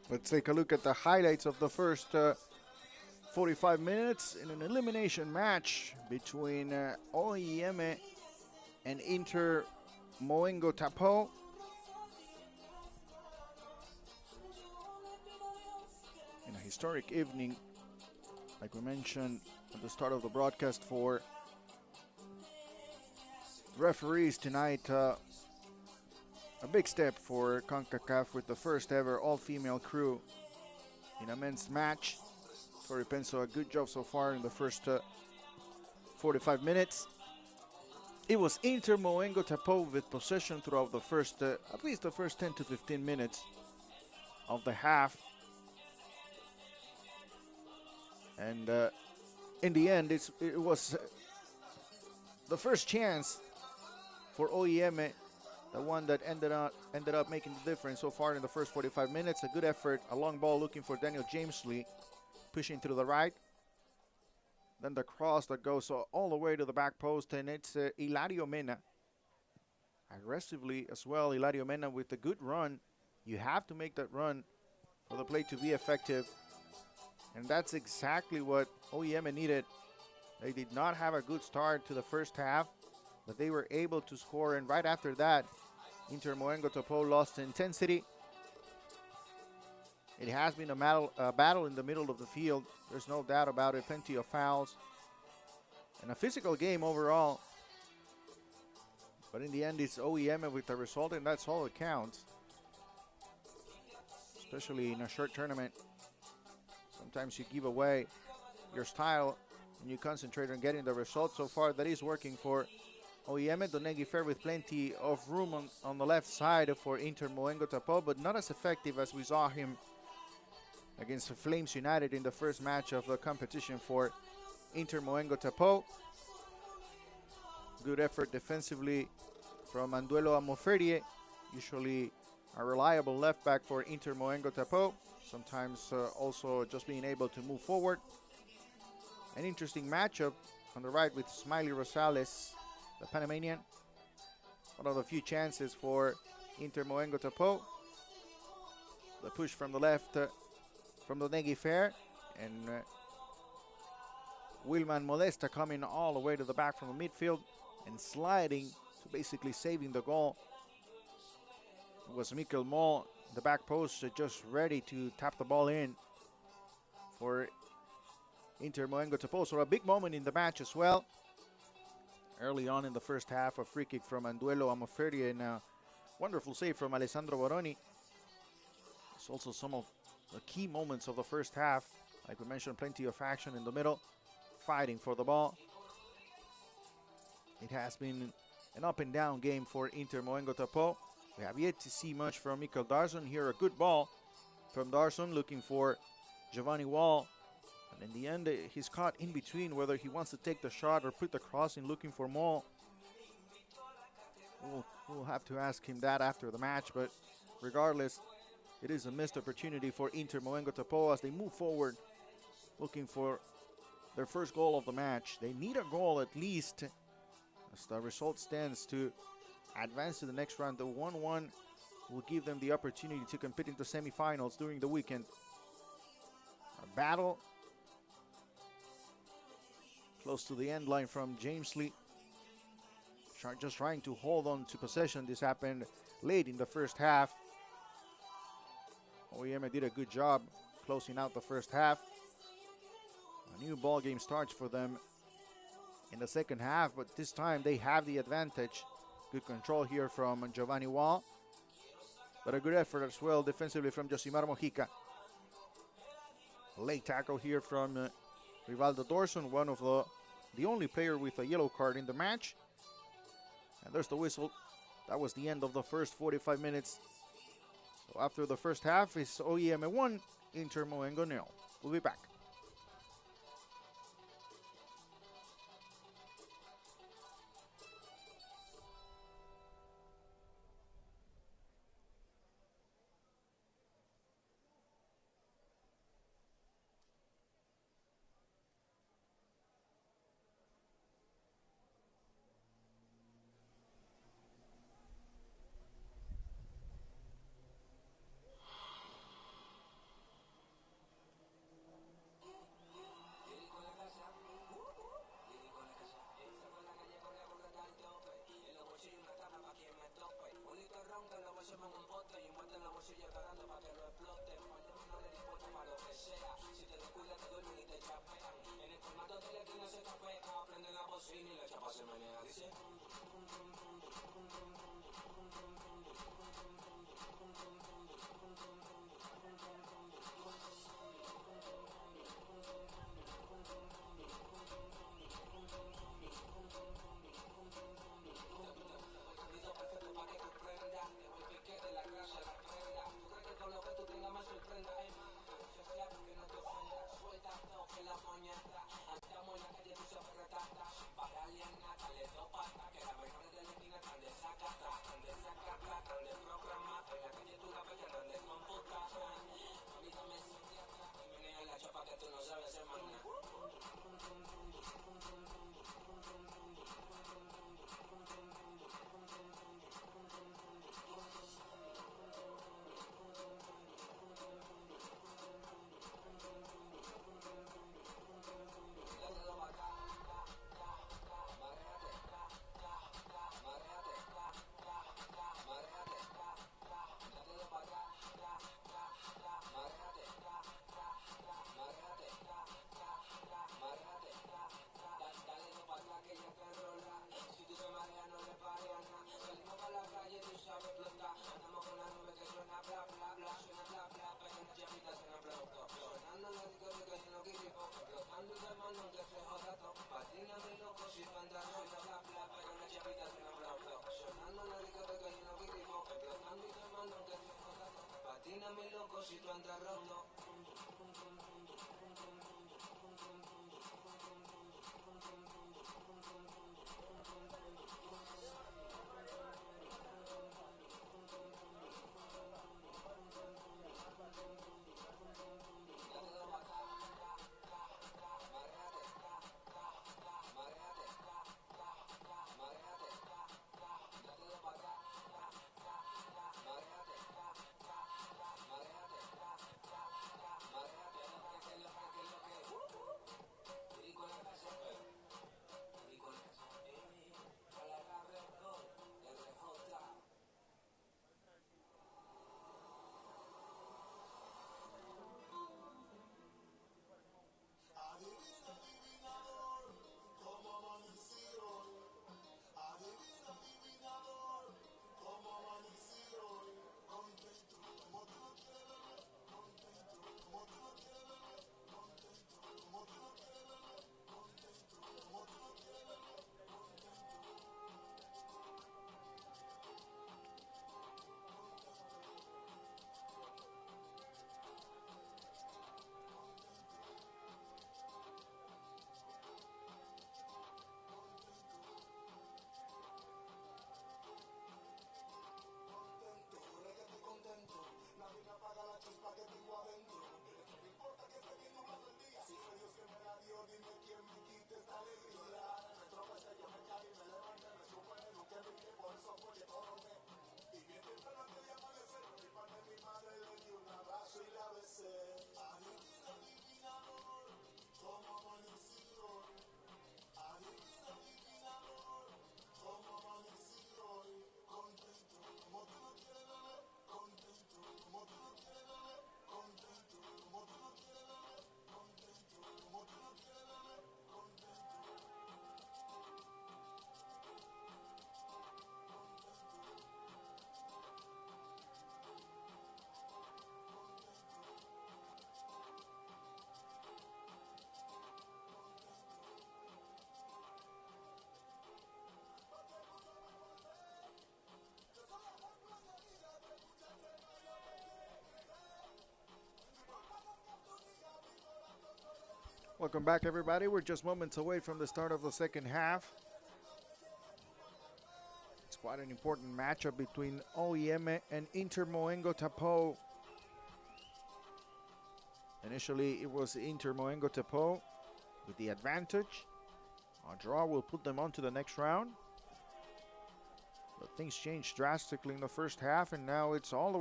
Let's take a look at the highlights of the first 45 minutes in an elimination match between O&M and Inter Moengo Tapoe. In a historic evening, like we mentioned at the start of the broadcast, for referees tonight. A big step for Concacaf with the first ever all-female crew in a men's match. Tori Penso, a good job so far in the first 45 minutes. It was Inter Moengo Tapoe with possession throughout the first, at least the first 10 to 15 minutes of the half. And in the end, it was the first chance for O&M, the one that ended up making the difference so far in the first 45 minutes. A good effort, a long ball looking for Daniel Jamesley, pushing to the right. Then the cross that goes all the way to the back post, and it's Hilario Mena. Aggressively as well, Hilario Mena with a good run. You have to make that run for the play to be effective. And that's exactly what O&M needed. They did not have a good start to the first half, but they were able to score, and right after that, Inter Moengo Tapoe lost intensity. It has been a battle in the middle of the field. There's no doubt about it. Plenty of fouls. And a physical game overall. But in the end, it's O&M with the result, and that's all that counts. Especially in a short tournament. Sometimes you give away your style and you concentrate on getting the result. So far, that is working for O&M. Donegui Fair with plenty of room on the left side for Inter Moengo Tapoe, but not as effective as we saw him against Flames United in the first match of the competition for Inter Moengo Tapoe. Good effort defensively from Manduelo Amoferie, usually a reliable left back for Inter Moengo Tapoe. Sometimes also just being able to move forward. An interesting matchup on the right with Smiley Rosales, the Panamanian. One of the few chances for Inter Moengo Tapoe. The push from the left from Donegui Fair, and Wilman Modesta coming all the way to the back from the midfield and sliding to basically saving the goal. It was Mikel Mo, the back post, just ready to tap the ball in for Inter Moengo Tapoe. So a big moment in the match as well. Early on in the first half, a free kick from Manduelo Amoferie and a wonderful save from Alessandro Baroni. It's also some of the key moments of the first half. Like we mentioned, plenty of action in the middle, fighting for the ball. It has been an up and down game for Inter Moengo Tapoe. We have yet to see much from Mikel Darson. Here a good ball from Darson looking for Giovanni Wall. And in the end, he's caught in between whether he wants to take the shot or put the cross in looking for Mo. We'll have to ask him that after the match, but regardless, it is a missed opportunity for Inter Moengo Tapoe as they move forward, looking for their first goal of the match. They need a goal at least, as the result stands, to advance to the next round. The 1-1 will give them the opportunity to compete in the semifinals during the weekend. A battle close to the end line from Jamesley. Just trying to hold on to possession. This happened late in the first half. O&M did a good job closing out the first half. A new ball game starts for them in the second half, but this time they have the advantage. Good control here from Giovanni Wall, but a good effort as well defensively from Josimar Mojica. Late tackle here from Rivaldo Dorson, one of the only player with a yellow card in the match. And there's the whistle. That was the end of the first 45 minutes. So after the first half, it's O&M 1, Inter Moengo 0. We'll be back. Welcome back, everybody. We're just moments away from the start of the second half. It's quite an important matchup between O&M and Inter Moengo Tapoe. Initially, it was Inter Moengo Tapoe with the advantage. A draw will put them on to the next round. But things changed drastically in the first half, and now it's all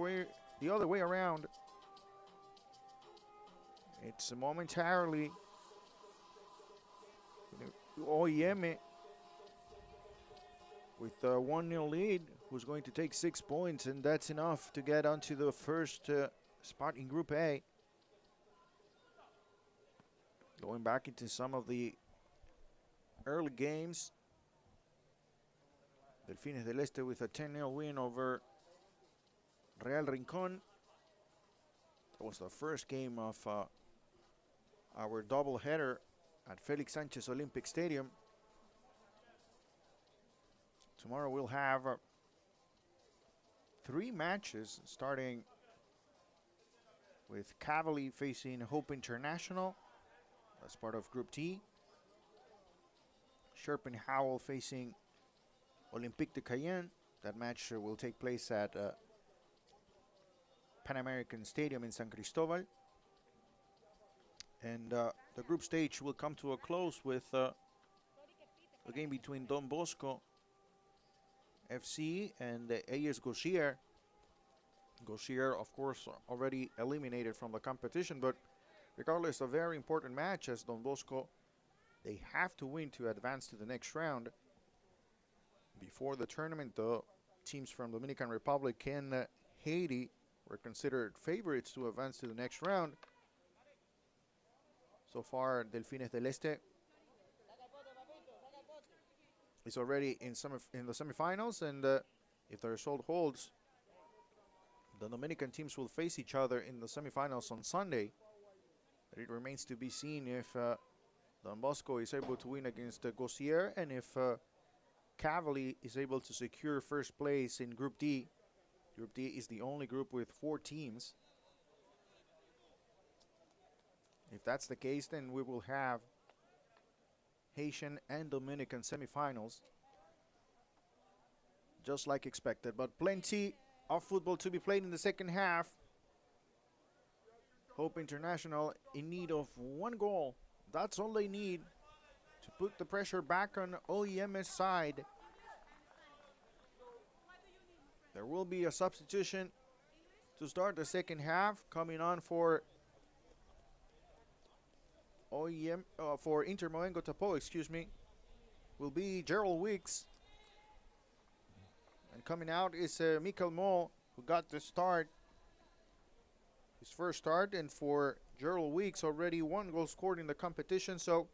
the other way around. It's momentarily O&M with a 1-0 lead, who's going to take 6 points, and that's enough to get onto the first spot in Group A. Going back into some of the early games, Delfines del Este with a 10-0 win over Real Rincon. That was the first game of our doubleheader at Felix Sanchez Olympic Stadium. Tomorrow we'll have 3 matches, starting with Cavalry facing Hope International. That's part of Group T. Sherpen Howell facing Olympique de Cayenne. That match will take place at Pan American Stadium in San Cristobal. And the group stage will come to a close with a game between Don Bosco FC and AS Gauchier. Gauchier, of course, already eliminated from the competition, but regardless, a very important match, as Don Bosco, they have to win to advance to the next round. Before the tournament, the teams from Dominican Republic and Haiti were considered favorites to advance to the next round. So far, Delfines del Este is already in the semifinals, and if the result holds, the Dominican teams will face each other in the semifinals on Sunday. But it remains to be seen if Don Bosco is able to win against Gauchier, and if Cavalry is able to secure first place in Group D. Group D is the only group with 4 teams. If that's the case, then we will have Haitian and Dominican semifinals, just like expected. But plenty of football to be played in the second half. Hope International in need of 1 goal. That's all they need to put the pressure back on O&MFC's side. There will be a substitution to start the second half. Coming on for for Inter Moengo Tapoe, will be Gerald Weeks. And coming out is Mikel Mo, who got the start, his first start. And for Gerald Weeks, already 1 goal scored in the competition. So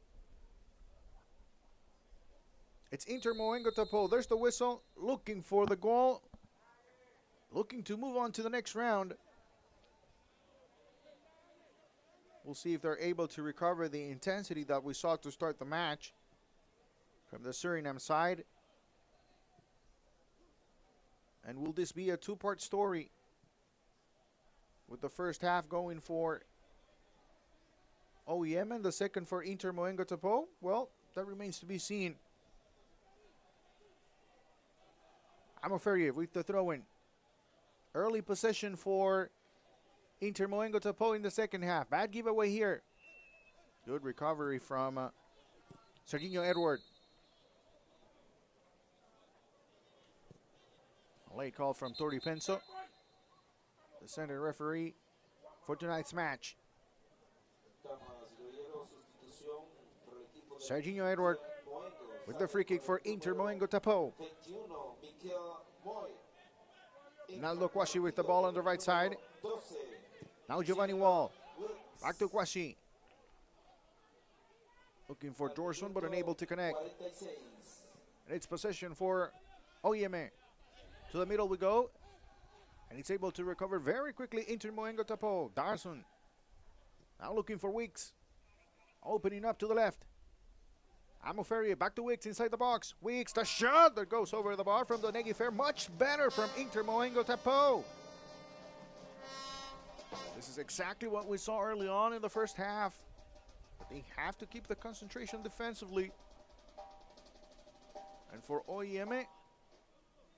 it's Inter Moengo Tapoe. There's the whistle, looking for the goal, looking to move on to the next round. We'll see if they're able to recover the intensity that we saw to start the match from the Suriname side. And will this be a 2-part story, with the first half going for O&M and the second for Inter Moengo Tapoe? Well, that remains to be seen. Amoferie with the throw-in. Early possession for Inter Moengo Tapoe in the second half. Bad giveaway here. Good recovery from Serginho Edward. A late call from Tori Penso, the center referee for tonight's match. Serginho Edward with the free kick for Inter Moengo Tapoe. Naldo Kwashi with the ball on the right side. Now Giovanni Wall. Back to Kwashi. Looking for Dorson, but unable to connect. And it's possession for O&M. To the middle we go. And it's able to recover very quickly Inter Moengo Tapoe. Darson. Now looking for Weeks. Opening up to the left. Amoferie back to Weeks inside the box. Weeks, the shot that goes over the bar from the Negi Fair. Much better from Inter Moengo Tapoe. This is exactly what we saw early on in the first half. They have to keep the concentration defensively. And for O&M,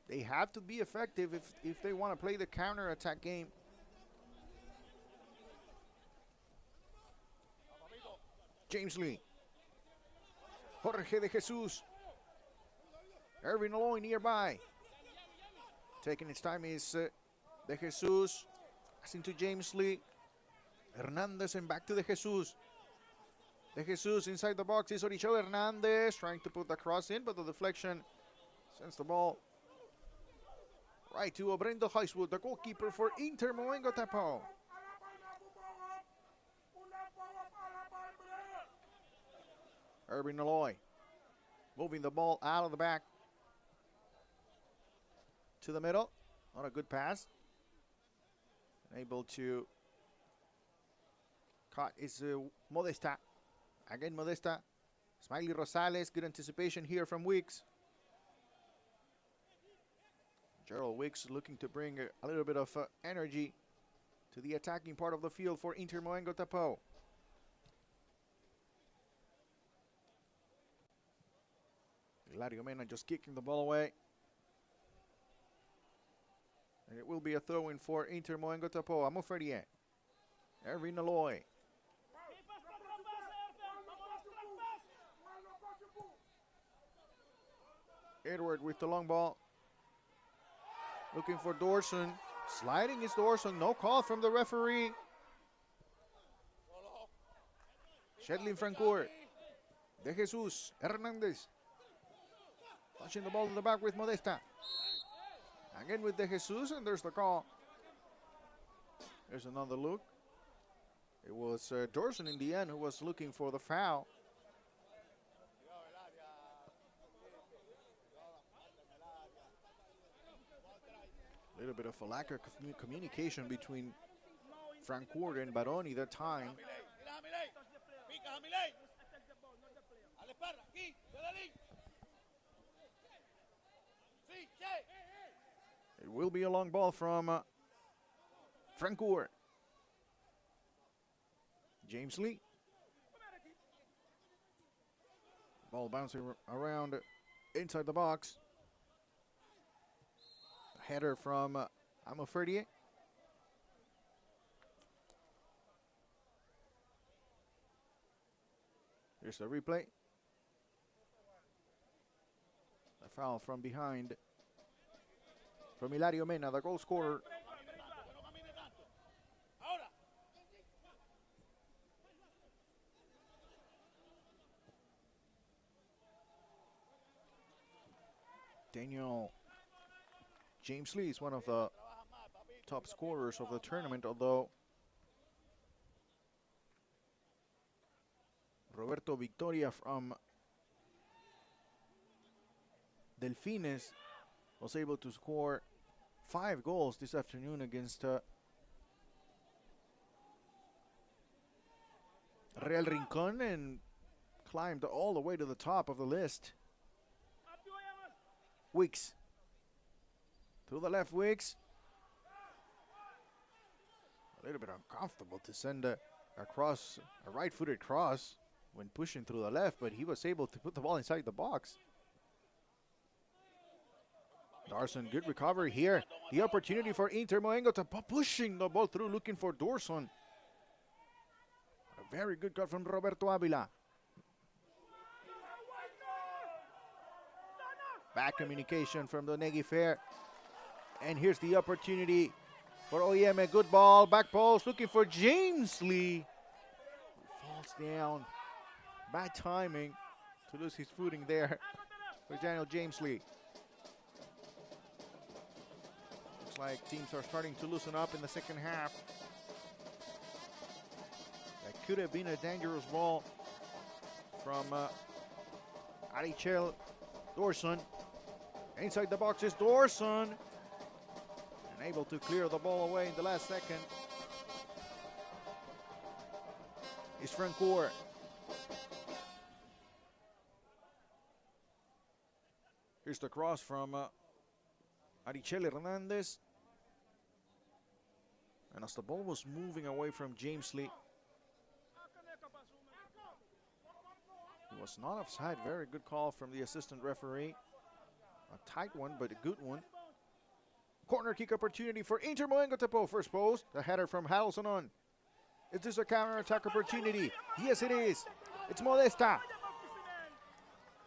they have to be effective if they want to play the counter-attack game. James Lee. Jorge de Jesus. Erwin Aloy nearby. Taking its time is de Jesus. Passing to James Lee. Hernandez and back to de Jesus. De Jesus inside the box is Orichel Hernandez trying to put the cross in, but the deflection sends the ball right to Obrendo Heiswood, the goalkeeper for Inter Moengo Tapoe. Erwin Aloy moving the ball out of the back to the middle. Not a good pass. Able to cut is Modesta. Again, Modesta. Smiley Rosales. Good anticipation here from Weeks. Gerald Weeks looking to bring a little bit of energy to the attacking part of the field for Inter Moengo Tapoe. Hilario Mena just kicking the ball away. And it will be a throw-in for Inter Moengo Tapoe. Amo Ferrier. Erwin Aloy. Edward with the long ball. Looking for Dorson. Sliding is Dorson. No call from the referee. Shedlin Francoeur. De Jesus Hernandez. Touching the ball to the back with Modesta. Again with De Jesus, and there's the call. There's another look. It was Dorson in the end who was looking for the foul. A little bit of a lack of communication between Francoeur and Baroni that time. It will be a long ball from Francoeur. James Lee. Ball bouncing around inside the box. Header from Amo Ferrier. Here's the replay. A foul from behind from Hilario Mena, the goal scorer. Daniel James Lee is one of the top scorers of the tournament, although Roberto Victoria from Delfines was able to score 5 goals this afternoon against Real Rincon and climbed all the way to the top of the list. Weeks. To the left, Weeks. A little bit uncomfortable to send a cross, a right-footed cross when pushing through the left, but he was able to put the ball inside the box. Darson, good recovery here. The opportunity for Inter Moengo to pushing the ball through, looking for Dorson. A very good cut from Roberto Avila. Back communication from Donegui Fair. And here's the opportunity for O&M. Good ball, back post, looking for James Lee. Falls down. Bad timing to lose his footing there for Daniel James Lee. Looks like teams are starting to loosen up in the second half. That could have been a dangerous ball from Arichel Dorson. Inside the box is Dorson. And able to clear the ball away in the last second. Is Francoeur. Here's the cross from Arichel Hernandez. And as the ball was moving away from James Lee, he was not offside. Very good call from the assistant referee. A tight one, but a good one. Corner kick opportunity for Inter Moengo Tapoe. First post, the header from Harrelson on. Is this a counter-attack opportunity? Yes, it is. It's Modesta.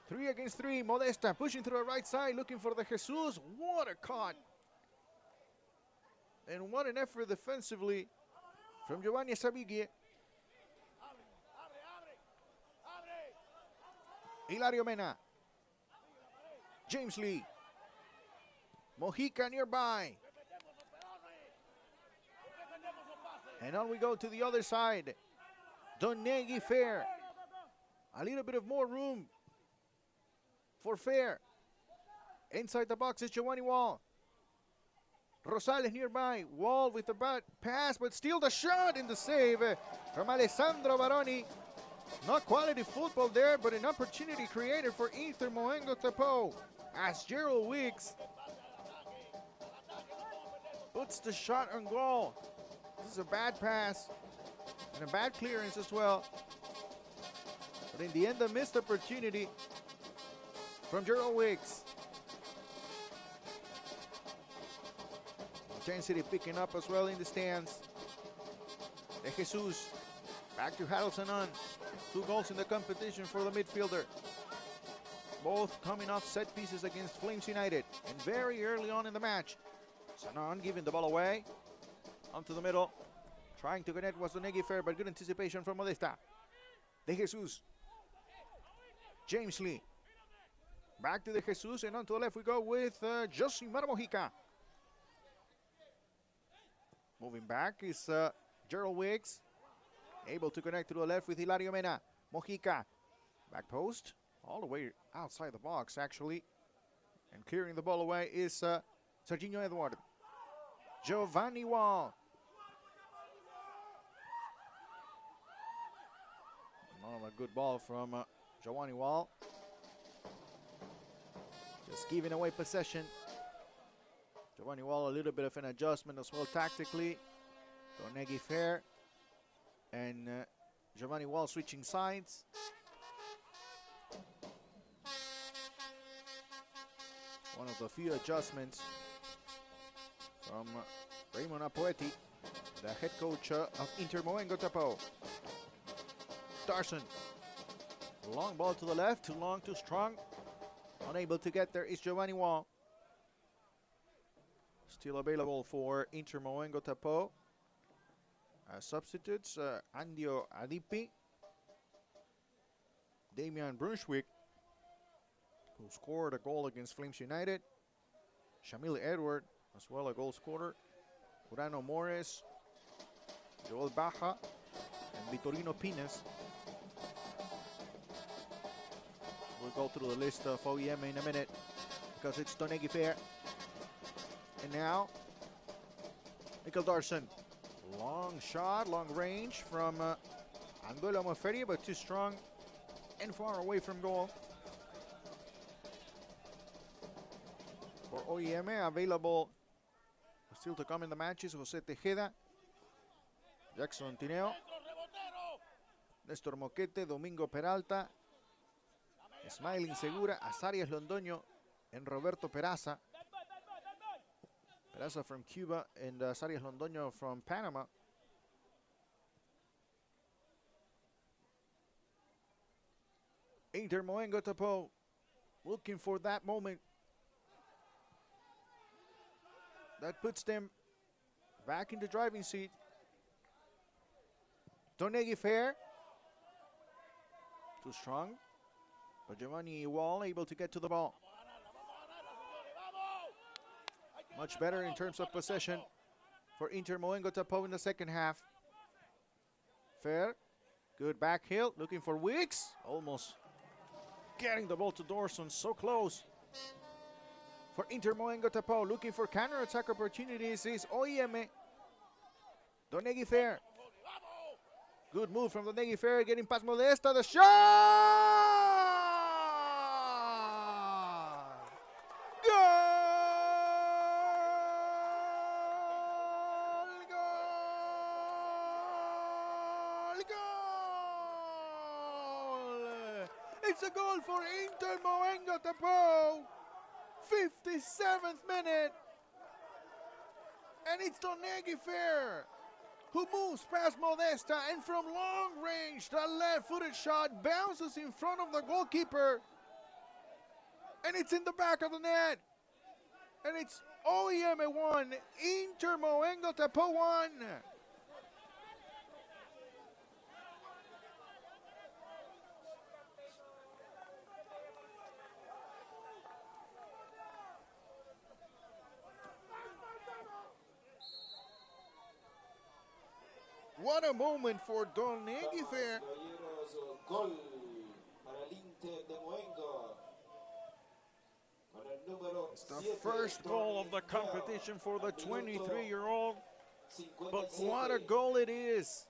3 against 3. Modesta pushing through the right side, looking for the Jesus. What a cut. And what an effort defensively from Giovanni Sabighi. Hilario Mena. James Lee. Mojica nearby. And on we go to the other side. Donegui Fair. A little bit of more room for Fair. Inside the box is Giovanni Wall. Rosales nearby. Wall with the bad pass, but still the shot in the save from Alessandro Baroni. Not quality football there, but an opportunity created for Inter Moengo Tapoe as Gerald Weeks puts the shot on goal. This is a bad pass and a bad clearance as well. But in the end, a missed opportunity from Gerald Weeks. Intensity picking up as well in the stands. De Jesus back to Harrelson on. 2 goals in the competition for the midfielder. Both coming off set pieces against Flames United and very early on in the match. Sanon giving the ball away onto the middle. Trying to connect was Donegui Fair, but good anticipation from Modesta. De Jesus. James Lee. Back to De Jesus, and on to the left we go with Josimar Mojica. Moving back is Gerald Wiggs. Able to connect to the left with Hilario Mena. Mojica. Back post. All the way outside the box, actually. And clearing the ball away is Serginho Edward. Giovanni Wall. A good ball from Giovanni Wall. Just giving away possession. Giovanni Wall, a little bit of an adjustment as well tactically. Donegui Fair and Giovanni Wall switching sides. One of the few adjustments from Raymond Apoeti, the head coach of Inter Moengo Tapoe. Darson. Long ball to the left, too long, too strong. Unable to get there is Giovanni Wall. Still available for Inter Moengo Tapoe. Substitutes, Andio Adipi, Damian Brunswick, who scored a goal against Flames United. Shamil Edward, as well a goal scorer. Urano Morris, Joel Baja, and Vitorino Pines. We'll go through the list of O&M in a minute because it's Donegui Fair. And now, Mikkel Darson. Long shot, long range from Angola Moferi, but too strong and far away from goal. For O&M, available still to come in the matches, Jose Tejeda, Jackson Tineo, Nestor Moquete, Domingo Peralta, Smiling Segura, Azarias Londoño, and Roberto Peraza. Peraza from Cuba and Azarias Londoño from Panama. Inter Moengo Tapoe looking for that moment that puts them back in the driving seat. Donegui Fair, too strong, but Giovanni Wall able to get to the ball. Much better in terms of possession for Inter Moengo Tapoe in the second half. Fair, good back heel, looking for Weeks, almost getting the ball to Dorson, so close. For Inter Moengo Tapoe, looking for counter-attack opportunities is O&M. Donegui Fair. Good move from Donegui Fair, getting past Modesta, the shot! It's a goal for Inter Moengo Tapoe. 57th minute. And it's Donegui Fair who moves past Modesta, and from long range, the left-footed shot bounces in front of the goalkeeper. And it's in the back of the net. And it's O&M 1, Inter Moengo Tapoe 1. What a moment for Donegui Fair.
Gol para el Inter de Moengo con el número
It's the first goal of the competition for the 23-year-old. But what a goal it is.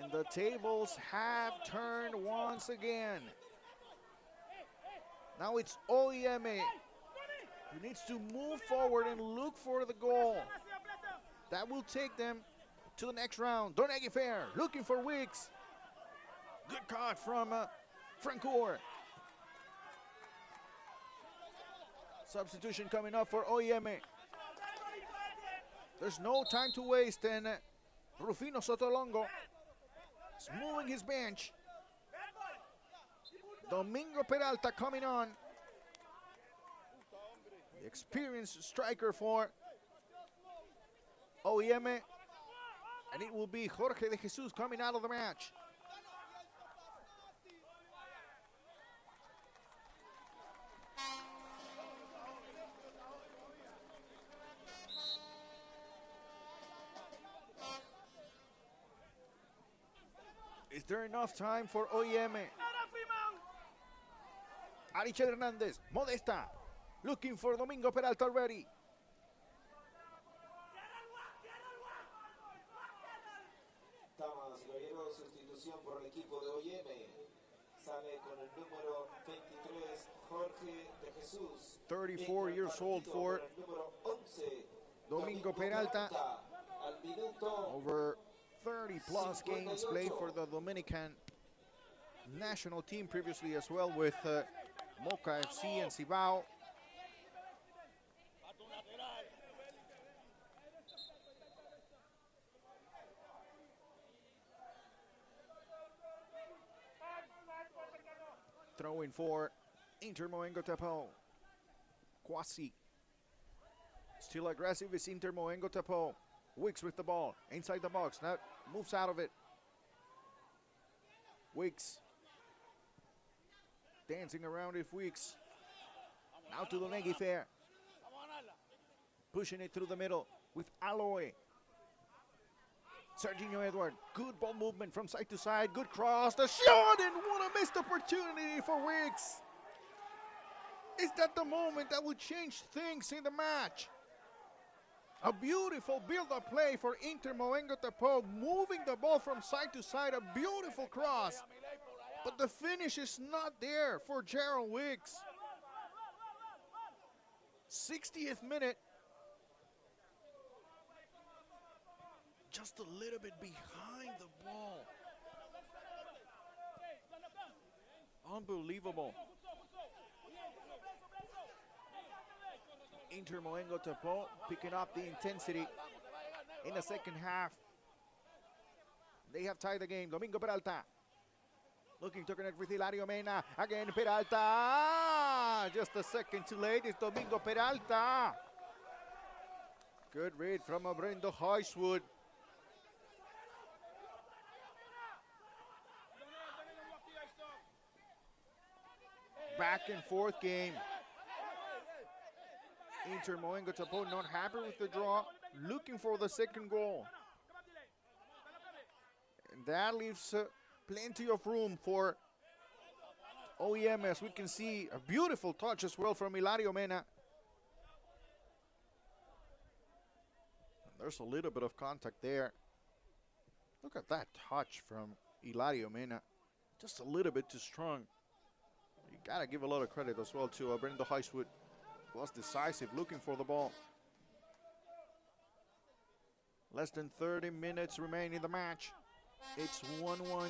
And the tables have turned once again. Now it's O&M who needs to move forward and look for the goal. That will take them to the next round. Donegui Fair looking for Wicks. Good cut from Francoeur. Substitution coming up for O&M. There's no time to waste, and Rufino Sotolongo is moving his bench. Domingo Peralta coming on. The experienced striker for O&M. And it will be Jorge de Jesus coming out of the match. Is there enough time for O&M? Arichel Hernandez, Modesta, looking for Domingo Peralta already.
Damas y caballeros, sustitución por el equipo de O&M. Sale con el número 23, Jorge de Jesus.
34 years old for Domingo Peralta. Over 30-plus games played for the Dominican national team previously as well with Moca FC and Cibao. Throwing for Inter Moengo Tapoe. Kwasi. Still aggressive is Inter Moengo Tapoe. Wicks with the ball inside the box. Now moves out of it. Wicks. Dancing around with Wicks. Now to Donegui Fair. Pushing it through the middle with Aloy. Serginho Edward. Good ball movement from side to side. Good cross. The shot, and what a missed opportunity for Wicks. Is that the moment that will change things in the match? A beautiful build-up play for Inter Moengo Tapoe, moving the ball from side to side, a beautiful cross. But the finish is not there for Gerald Wicks. 60th minute. Just a little bit behind the ball. Unbelievable. Inter Moengo Tapoe picking up the intensity in the second half. They have tied the game. Domingo Peralta looking to connect with Hilario Mena. Again, Peralta. Just a second too late. It's Domingo Peralta. Good read from Brendo Heiswood. Back and forth game. Inter Moengo Tapoe not happy with the draw, looking for the second goal. And that leaves plenty of room for O&M, as we can see a beautiful touch as well from Hilario Mena. And there's a little bit of contact there. Look at that touch from Hilario Mena. Just a little bit too strong. You gotta give a lot of credit as well to Brendo Heiswood. Was decisive, looking for the ball. Less than 30 minutes remain in the match. It's 1-1.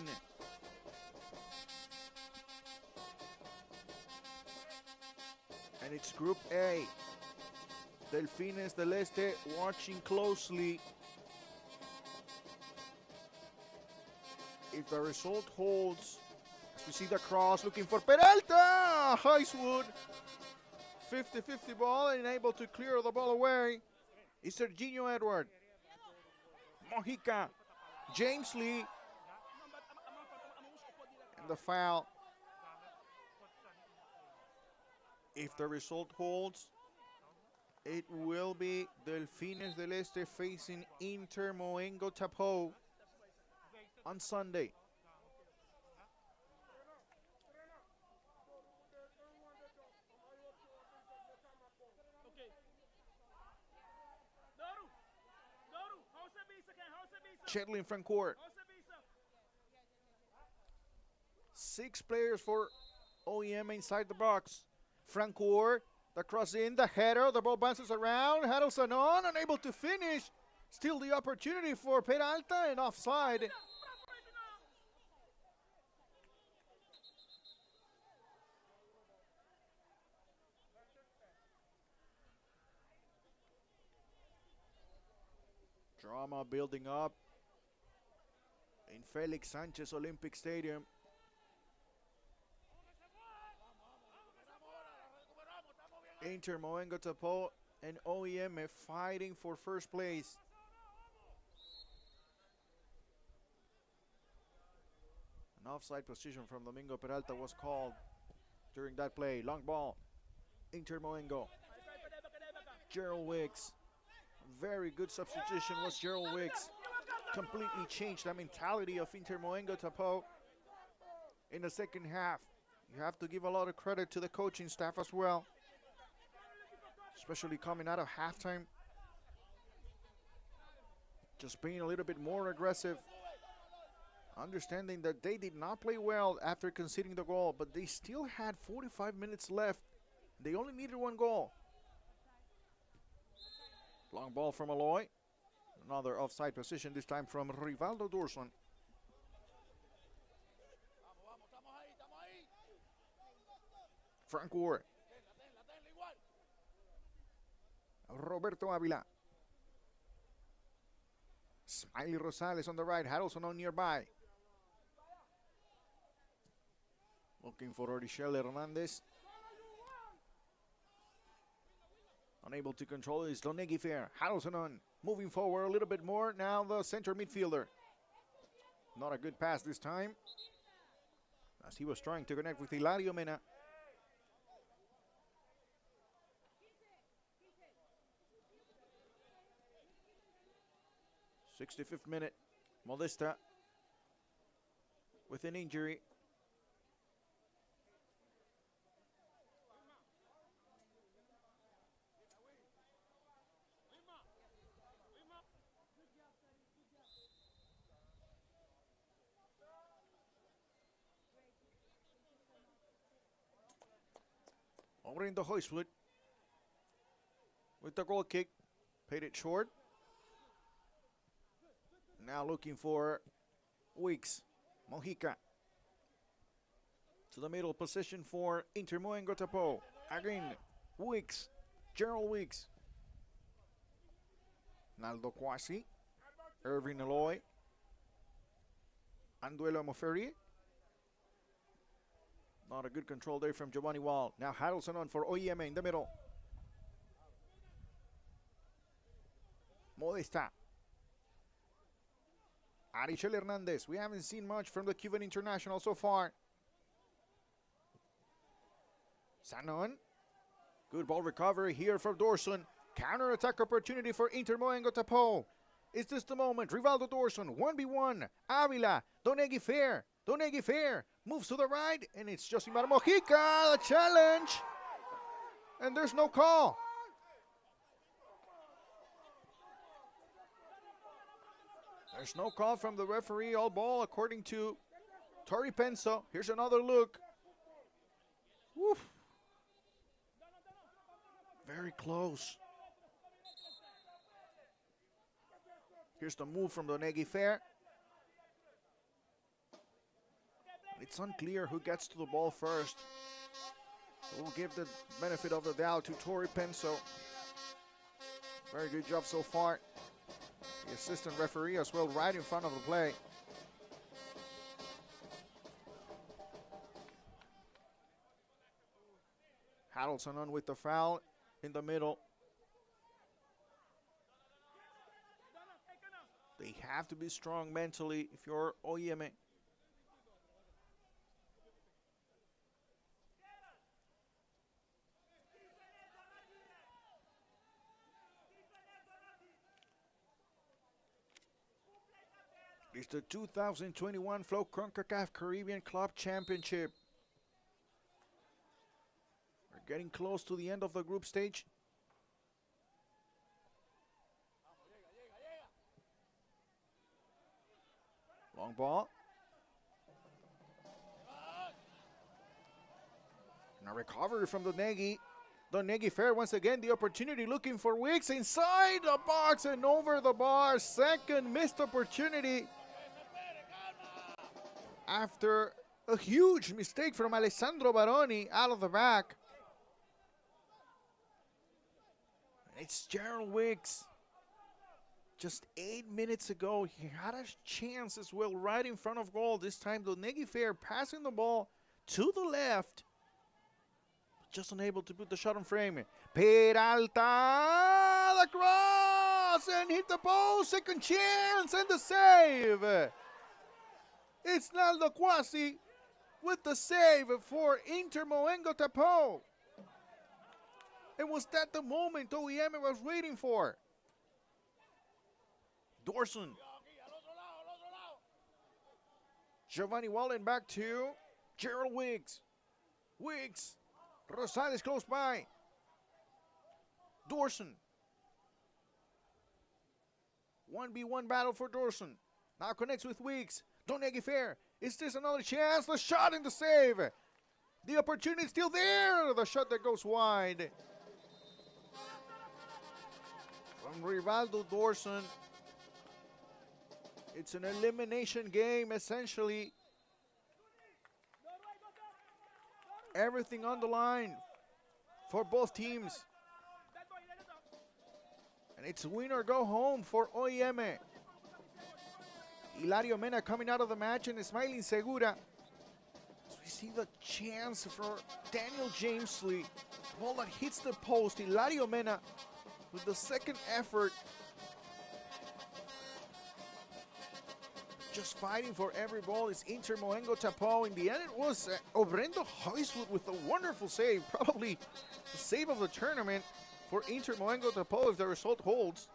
And it's Group A. Delfines del Este watching closely. If the result holds, as we see the cross, looking for Peralta! Heiswood. 50-50 ball and able to clear the ball away is Serginho Edward. Mojica, James Lee, and the foul. If the result holds, it will be Delfines del Este facing Inter Moengo Tapoe on Sunday. Chetlin Francoeur. 6 players for O&M inside the box. Francoeur, the cross in, the header, the ball bounces around. Harrelson on, unable to finish. Still the opportunity for Peralta and offside. Drama building up in Felix Sanchez Olympic Stadium. Inter, Moengo, Tapoe, and O&M fighting for first place. An offside position from Domingo Peralta was called during that play. Long ball. Inter Moengo. Gerald Wicks. Very good substitution was Gerald Wicks. Completely changed the mentality of Inter Moengo Tapoe in the second half. You have to give a lot of credit to the coaching staff as well, especially coming out of halftime. Just being a little bit more aggressive. Understanding that they did not play well after conceding the goal, but they still had 45 minutes left. They only needed 1 goal. Long ball from Aloy. Another offside position, this time from Rivaldo Dorson. Francoeur. Roberto Avila. Smiley Rosales on the right, Harrelson on nearby. Looking for Orichel Hernandez. Unable to control is Donegui Fair. Harrelson on, moving forward a little bit more. Now the center midfielder. Not a good pass this time, as he was trying to connect with Hilario Mena. '65th minute. Modesta with an injury. Over in the Hoistwood with the goal kick. Paid it short. Now looking for Weeks. Mojica. To the middle position for Inter Moengo Tapoe. Again, Weeks. Gerald Weeks. Naldo Kwasi. Irving Aloy. Anduelo Moferri. Not a good control there from Giovanni Wall. Now Harrelson on for O&M in the middle. Modesta. Arichel Hernandez. We haven't seen much from the Cuban international so far. Sanon. Good ball recovery here from Dorson. Counter-attack opportunity for Inter Moengo Tapoe. Is this the moment? Rivaldo Dorson, 1v1. Avila, Donegui Fair. Donegui Fair moves to the right, and it's Josimar Mojica, the challenge. And there's no call. There's no call from the referee. All ball according to Tori Penso. Here's another look. Woof. Very close. Here's the move from Donegui Fair. It's unclear who gets to the ball first. We'll give the benefit of the doubt to Tori Penso. Very good job so far. The assistant referee as well, right in front of the play. Harrelson on with the foul in the middle. They have to be strong mentally if you're O&M. It's the 2021 Flow Concacaf Caribbean Club Championship. We're getting close to the end of the group stage. Long ball. And a recovery from Donegi. Donegi Fair once again, the opportunity looking for Wicks inside the box and over the bar. Second missed opportunity after a huge mistake from Alessandro Baroni out of the back. It's Gerald Wicks. Just 8 minutes ago, he had a chance as well right in front of goal. This time, Donegi Fair passing the ball to the left. Just unable to put the shot on frame. Peralta, the cross, and hit the post. Second chance and the save. It's Naldo Quasi with the save for Inter Moengo Tapoe. And was that the moment O&M was waiting for? Dorson. Giovanni Wallen back to Gerald Wicks. Wicks. Rosales close by. Dorson. 1v1 battle for Dorson. Now connects with Wicks. Donegi Fair. Is this another chance? The shot and the save. The opportunity is still there. The shot that goes wide. From Rivaldo Dorson. It's an elimination game, essentially. Everything on the line for both teams. And it's win or go home for O&M. Hilario Mena coming out of the match and smiling Segura. As we see the chance for Daniel Jamesley. Ball that hits the post. Hilario Mena with the second effort. Just fighting for every ball is Inter Moengo Tapoe. In the end, it was Obrendo Huiswood with a wonderful save. Probably the save of the tournament for Inter Moengo Tapoe if the result holds.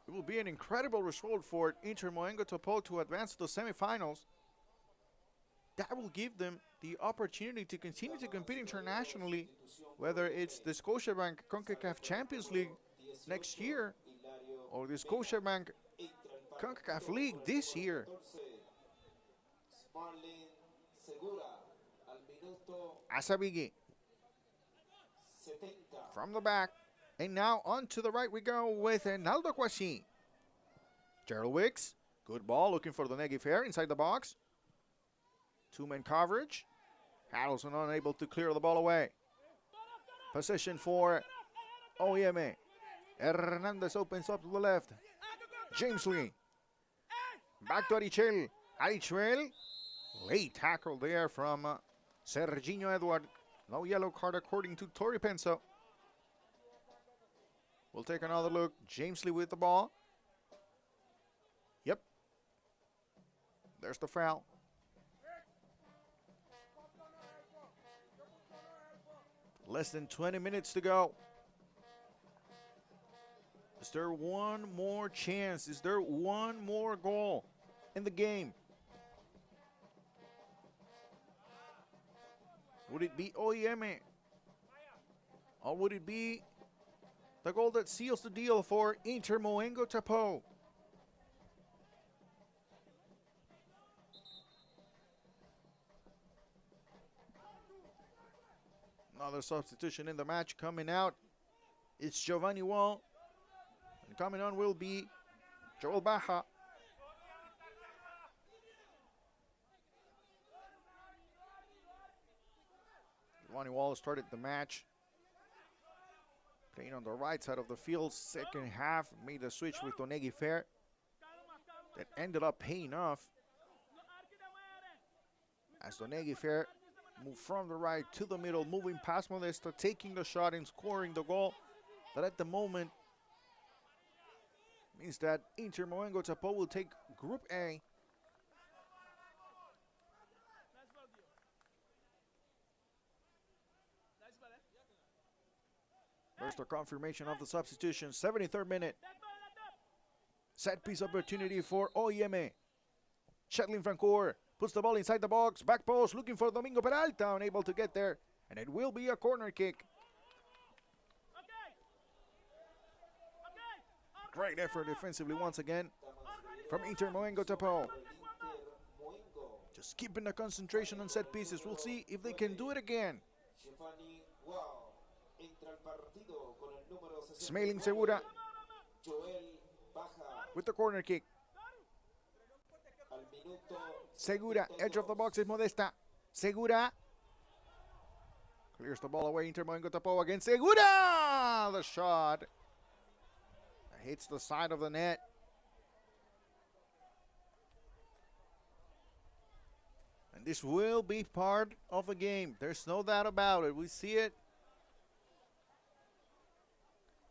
It will be an incredible result for Inter Moengo Tapoe to advance to the semifinals. That will give them the opportunity to continue to compete internationally, whether it's the Scotiabank Concacaf Champions League next year or the Scotiabank Concacaf League this year. Asabigi from the back. And now on to the right we go with Naldo Quasi. Gerald Wicks. Good ball looking for Donegi Fair inside the box. Two-man coverage. Harrelson unable to clear the ball away. Possession for O&M. Hernandez opens up to the left. James Lee. Back to Arichel. Arichel. Late tackle there from Serginho Edward. No yellow card according to Tori Penso. We'll take another look. James Lee with the ball. Yep. There's the foul. Less than 20 minutes to go. Is there one more chance? Is there one more goal in the game? Would it be O&M? Or would it be the goal that seals the deal for Inter Moengo Tapoe? Another substitution in the match coming out. It's Giovanni Wall. And coming on will be Joel Baja. Giovanni Wall started the match playing on the right side of the field. Second half made a switch with Donegi Fair that ended up paying off as Donegi Fair moved from the right to the middle, moving past Modesto, taking the shot and scoring the goal. But at the moment means that Inter Moengo Tapoe will take Group A. There's the confirmation of the substitution. 73rd minute. Set piece opportunity for O&M. Shetlin Francoeur puts the ball inside the box. Back post looking for Domingo Peralta. Unable to get there. And it will be a corner kick. Great effort defensively once again from Inter Moengo Tapoe.
El Inter Moengo.
Just keeping the concentration on set pieces. We'll see if they can do it again.
Giovanni Wow entra al partido con el número
Smiling
69.
Segura
Joel Baja
with the corner kick.
al minuto
Segura, edge of the box is Modesta. Segura clears the ball away. Inter Moengo Tapoe again. Segura! The shot hits the side of the net. And this will be part of the game. There's no doubt about it. We see it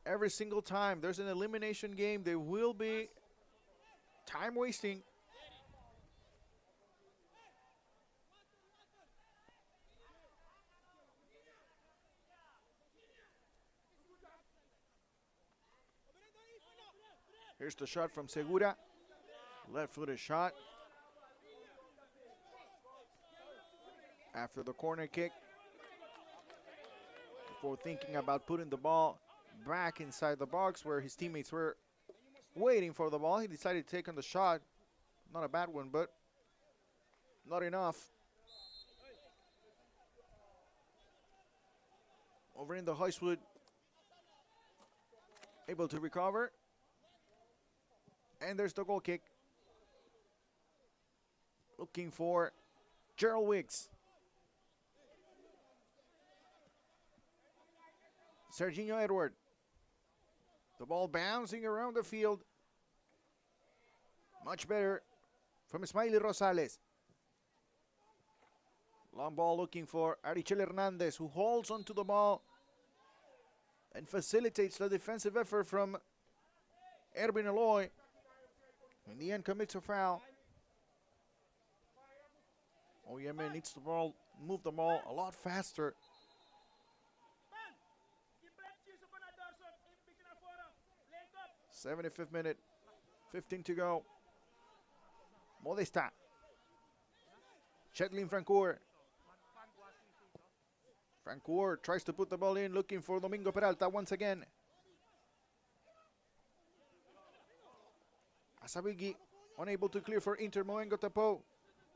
every single time. There's an elimination game. There will be time wasting. Here's the shot from Segura. Left-footed shot. After the corner kick. Before thinking about putting the ball back inside the box where his teammates were waiting for the ball, he decided to take on the shot. Not a bad one, but not enough. Over in the Heistwood. Able to recover. And there's the goal kick. Looking for Gerald Wicks. Serginho Edward. The ball bouncing around the field. Much better from Smiley Rosales. Long ball looking for Arichel Hernandez, who holds onto the ball and facilitates the defensive effort from Erwin Eloy. In the end, commits a foul. O&M needs the ball, move the ball a lot faster. 75th minute, 15 to go. Modesta. Chetlin Francoeur. Francoeur tries to put the ball in, looking for Domingo Peralta once again. Asabigi unable to clear for Inter Moengo Tapoe.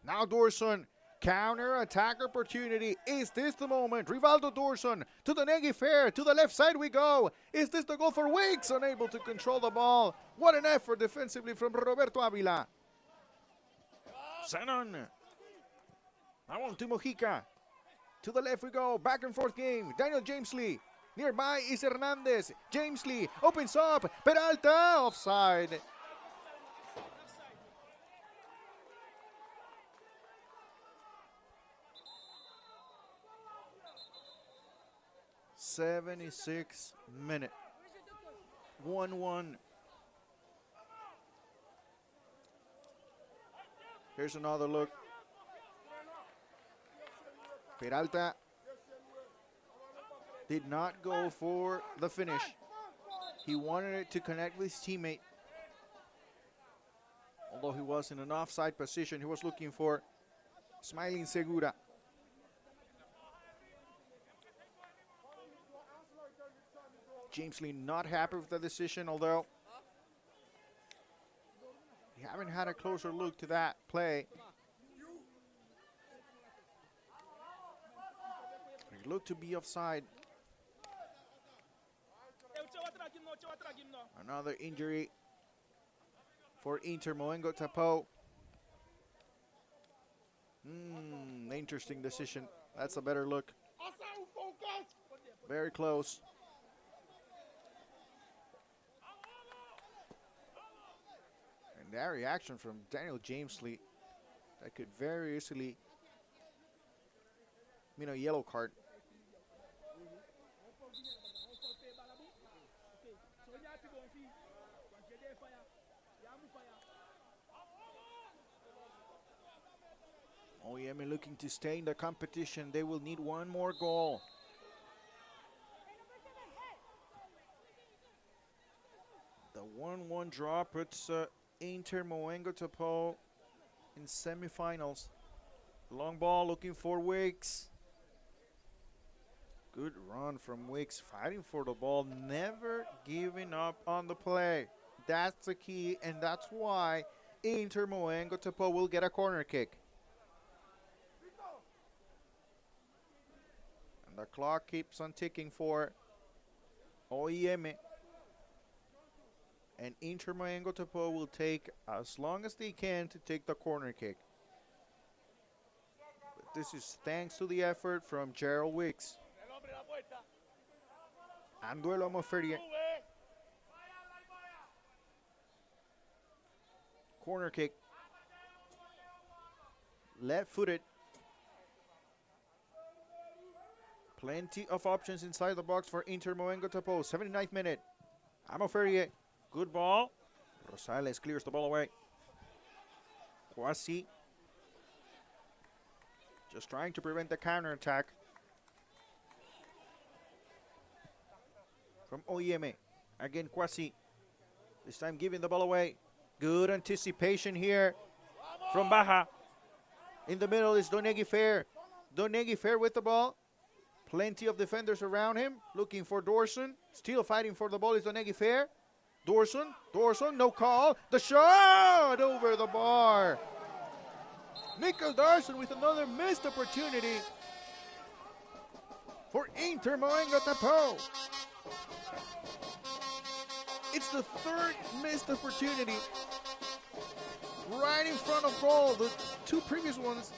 Now Dorson, counter attack opportunity. Is this the moment? Rivaldo Dorson to the Negi Fair, to the left side we go. Is this the goal for Wicks? Unable to control the ball. What an effort defensively from Roberto Avila. Zenon. Now on to Mojica. To the left we go. Back and forth game. Daniel James Lee. Nearby is Hernandez. James Lee opens up. Peralta offside. 76th minute. 1-1. Here's another look. Peralta did not go for the finish. He wanted it to connect with his teammate. Although he was in an offside position, he was looking for Smiling Segura. James Lee not happy with the decision, although we haven't had a closer look to that play. It looked to be offside. Another injury for Inter Moengo Tapoe. Interesting decision. That's a better look. Very close. And that reaction from Daniel James Lee, that could very easily mean a yellow card. O&M looking to stay in the competition. They will need one more goal. The 1-1 draw puts Inter Moengo Tapoe in semifinals. Long ball looking for Wicks. Good run from Wicks, fighting for the ball, never giving up on the play. That's the key, and that's why Inter Moengo Tapoe will get a corner kick. And the clock keeps on ticking for O&M. And Inter Moengo Tapoe will take as long as they can to take the corner kick. But this is thanks to the effort from Gerald Wicks. Anduelo Moferia. Corner kick. Left-footed. Plenty of options inside the box for Inter Moengo Tapoe. 79th minute. Amoferie. Good ball. Rosales clears the ball away. Kwasi. Just trying to prevent the counterattack from O&M. Again, Kwasi. This time giving the ball away. Good anticipation here from Baja. In the middle is Donegui Fair. Donegui Fair with the ball. Plenty of defenders around him. Looking for Dorson. Still fighting for the ball is Donegui Fair. Dorson, no call. The shot over the bar. Mikkel Dorson with another missed opportunity for Inter Moengo Tapoe. It's the third missed opportunity right in front of goal. The two previous ones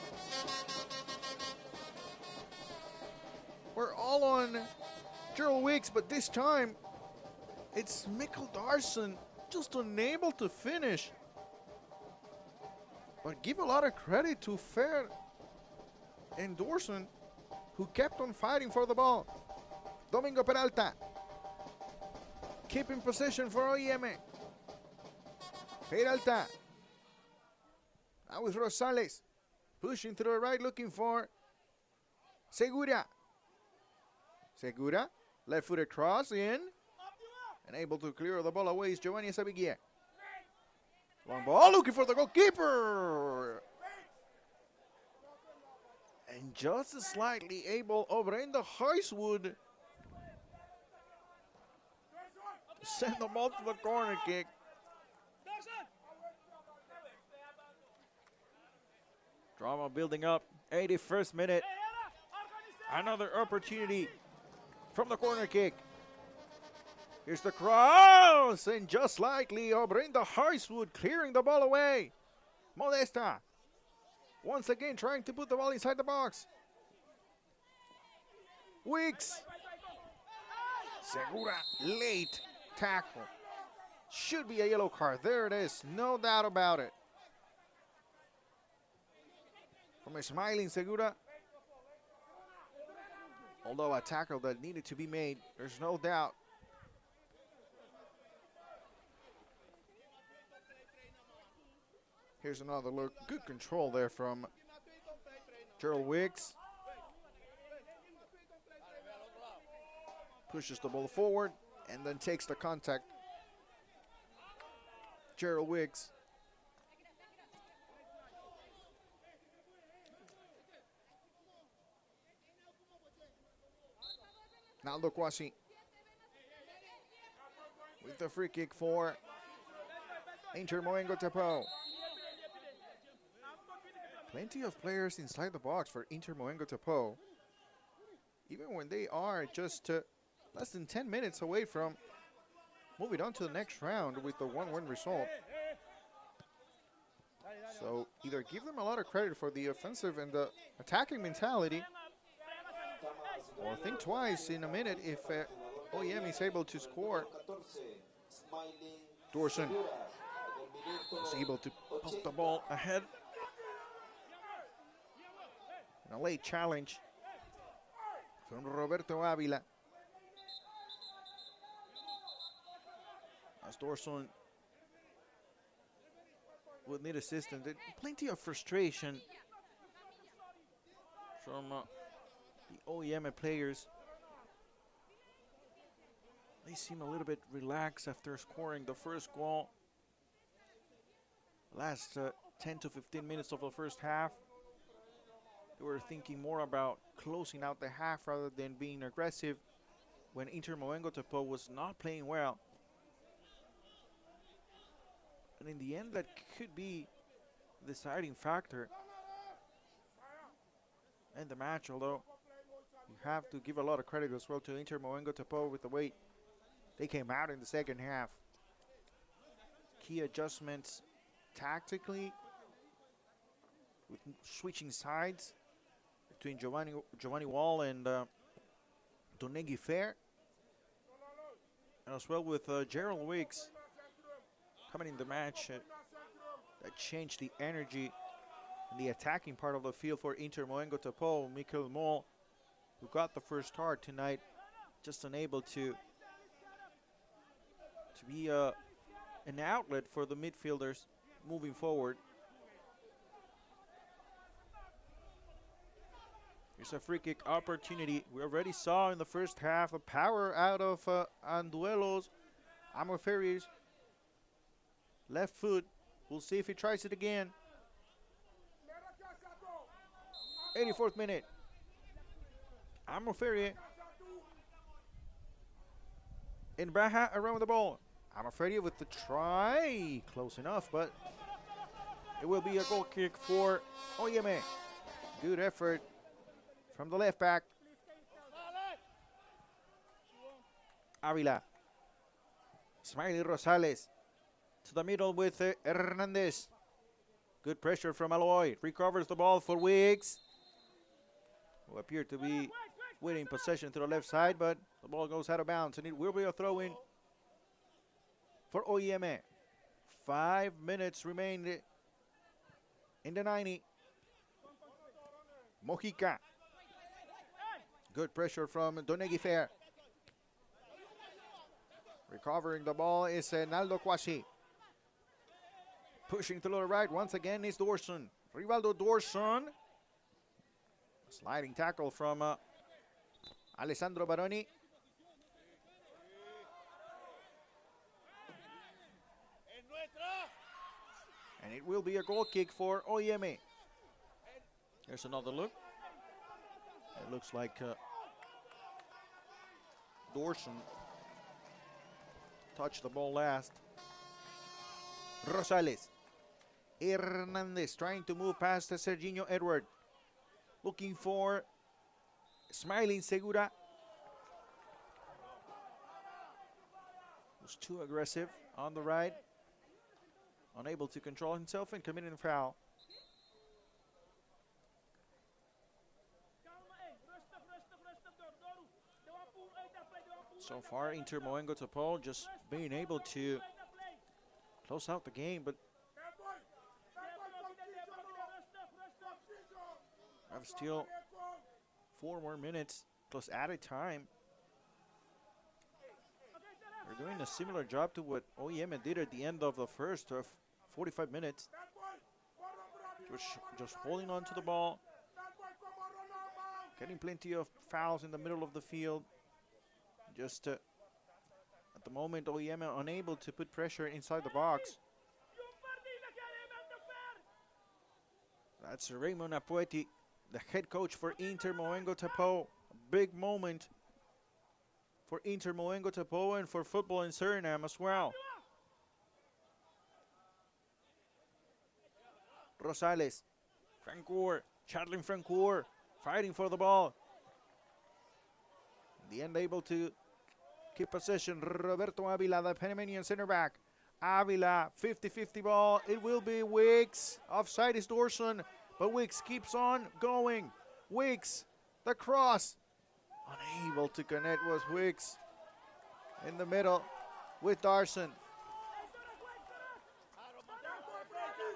were all on Gerald Wicks, but this time it's Mikkel Dorson just unable to finish. But give a lot of credit to Fair and Dorson, who kept on fighting for the ball. Domingo Peralta keeping possession for O&M. Peralta. Now with Rosales pushing to the right, looking for Segura. Segura, left-footed cross in. And able to clear the ball away is Giovanni Sabiguia. Long ball, looking for the goalkeeper. And just slightly able, Obrenda Heiswood to send the ball to the corner kick. Drama building up, 81st minute. Another opportunity from the corner kick. Here's the cross, and just likely, Obrenda Heiswood clearing the ball away. Modesta, once again trying to put the ball inside the box. Wicks. Segura, late tackle. Should be a yellow card. There it is, no doubt about it. From a smiling Segura. Although a tackle that needed to be made, there's no doubt. Here's another look. Good control there from Gerald Wicks. Pushes the ball forward and then takes the contact. Gerald Wicks. Naldo Kwasi with the free kick for Inter Moengo Tapoe. Plenty of players inside the box for Inter Moengo Tapoe, even when they are just less than 10 minutes away from moving on to the next round with the 1-1 result. So either give them a lot of credit for the offensive and the attacking mentality, or think twice in a minute if O&M is able to score. Dorson is able to pump the ball ahead. And a late challenge from Roberto Avila. As Dorson would need assistance. Plenty of frustration from the O&M players. They seem a little bit relaxed after scoring the first goal. Last 10 to 15 minutes of the first half. They were thinking more about closing out the half rather than being aggressive when Inter Moengo Tapoe was not playing well. And in the end, that could be the deciding factor in the match, although you have to give a lot of credit as well to Inter Moengo Tapoe with the way they came out in the second half. Key adjustments tactically with switching sides between Giovanni Wall and Donegi Fair, and as well with Gerald Wicks coming in the match that changed the energy in the attacking part of the field for Inter Moengo Tapoe. Mikel Moll, who got the first start tonight, just unable to be an outlet for the midfielders moving forward. Here's a free kick opportunity. We already saw in the first half the power out of Anduelo's Amorferi's left foot. We'll see if he tries it again. 84th minute. Amorferi in Baja around the ball. Amorferi with the try. Close enough, but it will be a goal kick for O&M. Good effort from the left back. Avila. Smiley Rosales to the middle with Hernandez. Good pressure from Aloy. Recovers the ball for Wiggs, who appeared to be winning possession to the left side, but the ball goes out of bounds, and it will be a throw-in for O&M. 5 minutes remain in the 90. Mojica. Good pressure from Donegi Fair. Recovering the ball is Naldo Quasi. Pushing to the right once again is Dorson. Rivaldo Dorson. Sliding tackle from Alessandro Baroni. And it will be a goal kick for O&M. Here's another look. It looks like Dorson touched the ball last. Rosales. Hernandez trying to move past Serginho Edward. Looking for Smiling Segura. Was too aggressive on the right. Unable to control himself and committing a foul. So far, Inter Moengo Tapoe just being able to close out the game, but have still 4 more minutes plus added time. They're doing a similar job to what O&M did at the end of the first of 45 minutes. Just holding on to the ball, getting plenty of fouls in the middle of the field. Just at the moment, O&M unable to put pressure inside the box. That's Raymond Apueti, the head coach for Inter Moengo Tapoe. A big moment for Inter Moengo Tapoe and for football in Suriname as well. Rosales, Francoeur, Chadlin Francoeur, fighting for the ball. In the end, able to keep possession. Roberto Avila, the Panamanian center back. Avila, 50-50 ball. It will be Wicks. Offside is Dorson, but Wicks keeps on going. Wicks, the cross. Unable to connect was Wicks. In the middle with Darson.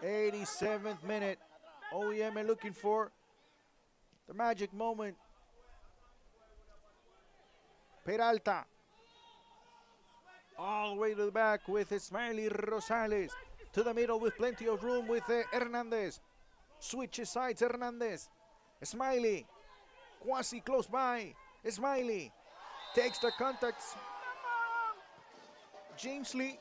87th minute. O&M looking for the magic moment. Peralta. All the way to the back with Smiley Rosales. To the middle with plenty of room with Hernandez. Switches sides Hernandez. Smiley. Quasi close by. Smiley. Takes the contacts. James Lee.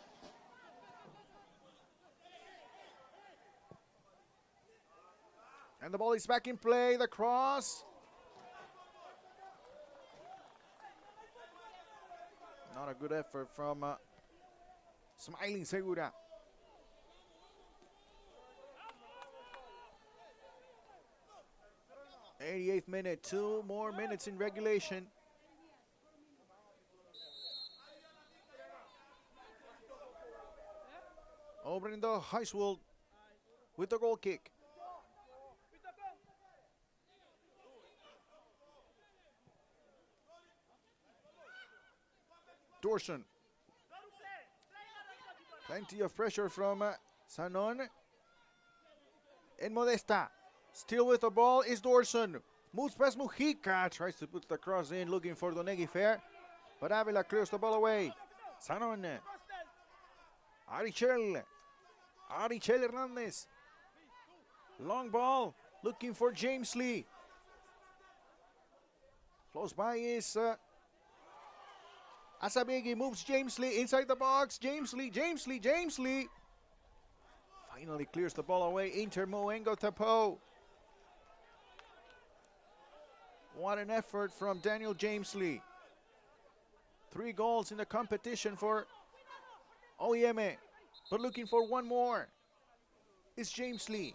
And the ball is back in play. The cross. Not a good effort from Smiling Segura. 88th minute, 2 more minutes in regulation. Obrendo Huiswold with the goal kick. Dorson. Plenty of pressure from Sanon. And Modesta. Still with the ball is Dorson. Moves past Mujica. Tries to put the cross in, looking for Donegui Fair. But Avila clears the ball away. Sanon. Arichel Hernandez. Long ball. Looking for James Lee. Close by is Asabigi. Moves James Lee inside the box. James Lee. Finally clears the ball away. Inter Moengo Tapoe. What an effort from Daniel James Lee. 3 goals in the competition for O&M, but looking for one more is James Lee.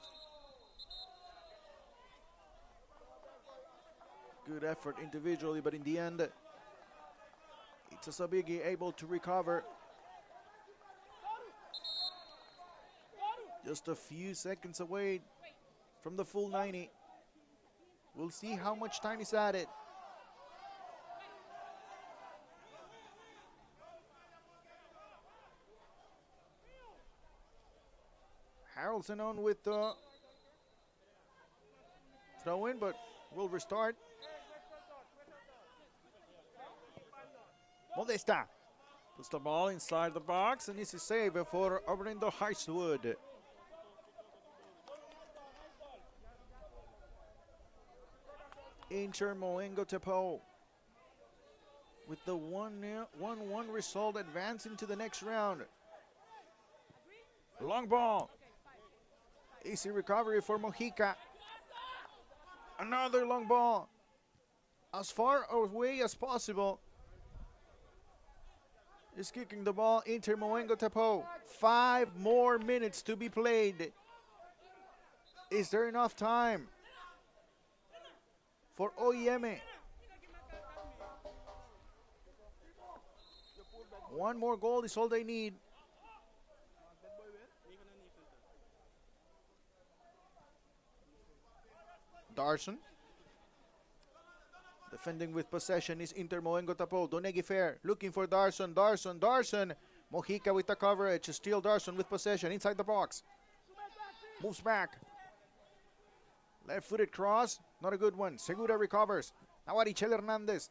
Good effort individually, but in the end, it's Asabigi able to recover. Just a few seconds away from the full 90. We'll see how much time is added. Harrelson on with the throw in, but we'll restart. Modesta puts the ball inside the box, and it's a save for Obrendo Huiswold. Inter Moengo Tapoe with the 1-1 result, advancing to the next round. Long ball. Easy recovery for Mojica. Another long ball. As far away as possible. Is kicking the ball. Inter Moengo Tapoe. 5 more minutes to be played. Is there enough time for O&M? One more goal is all they need. Darson. Defending with possession is Inter Moengo Tapoe. Donegui Fair looking for Darson. Mojica with the coverage. Still Darson with possession inside the box. Moves back. Left-footed cross. Not a good one. Segura recovers. Now Arichel Hernandez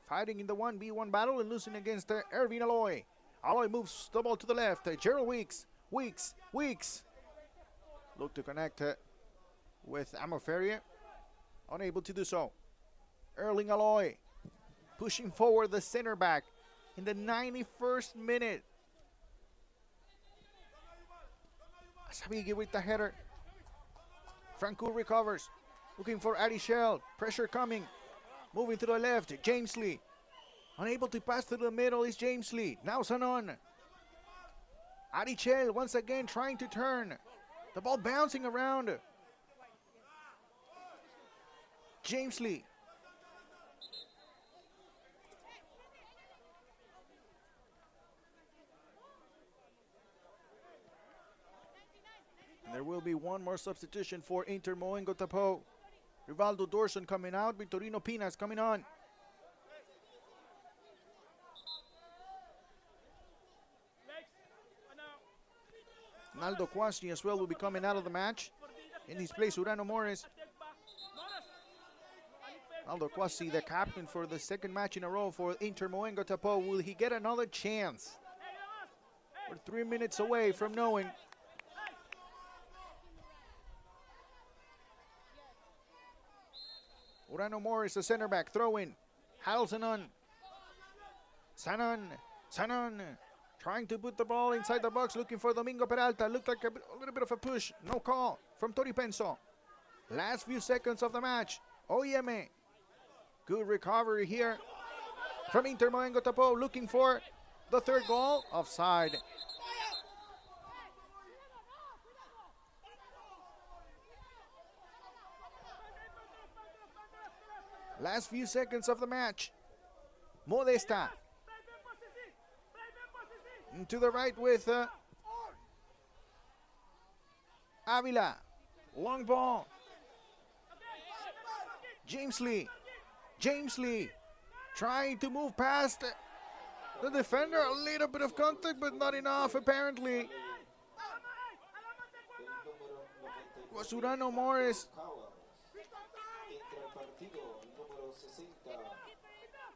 fighting in the 1v1 battle and losing against Ervin Aloy. Aloy moves the ball to the left. Gerald Weeks. Look to connect with Amoferia. Unable to do so. Erling Aloy pushing forward the center back in the 91st minute. Asabigi with the header. Franco recovers. Looking for Arichel. Pressure coming. Moving to the left. James Lee. Unable to pass to the middle is James Lee. Now Sanon. Arichel once again trying to turn. The ball bouncing around. James Lee. And there will be one more substitution for Inter Moengo Tapoe. Rivaldo Dorson coming out, Vitorino Pinas coming on. Naldo Quasi as well will be coming out of the match. In his place, Urano Morris. Naldo Quasi, the captain for the second match in a row for Inter Moengo Tapoe. Will he get another chance? We're 3 minutes away from knowing. Urano Morris, the center back, throw in. Harrelson on. Sanon. Trying to put the ball inside the box, looking for Domingo Peralta. Looked like a little bit of a push. No call from Tori Penso. Last few seconds of the match. O&M. Good recovery here from Inter Moengo Tapoe, looking for the third goal. Offside. Last few seconds of the match. Modesta. To the right with Avila. Long ball. James Lee. James Lee trying to move past the defender. A little bit of contact, but not enough apparently. Was Urano Morris.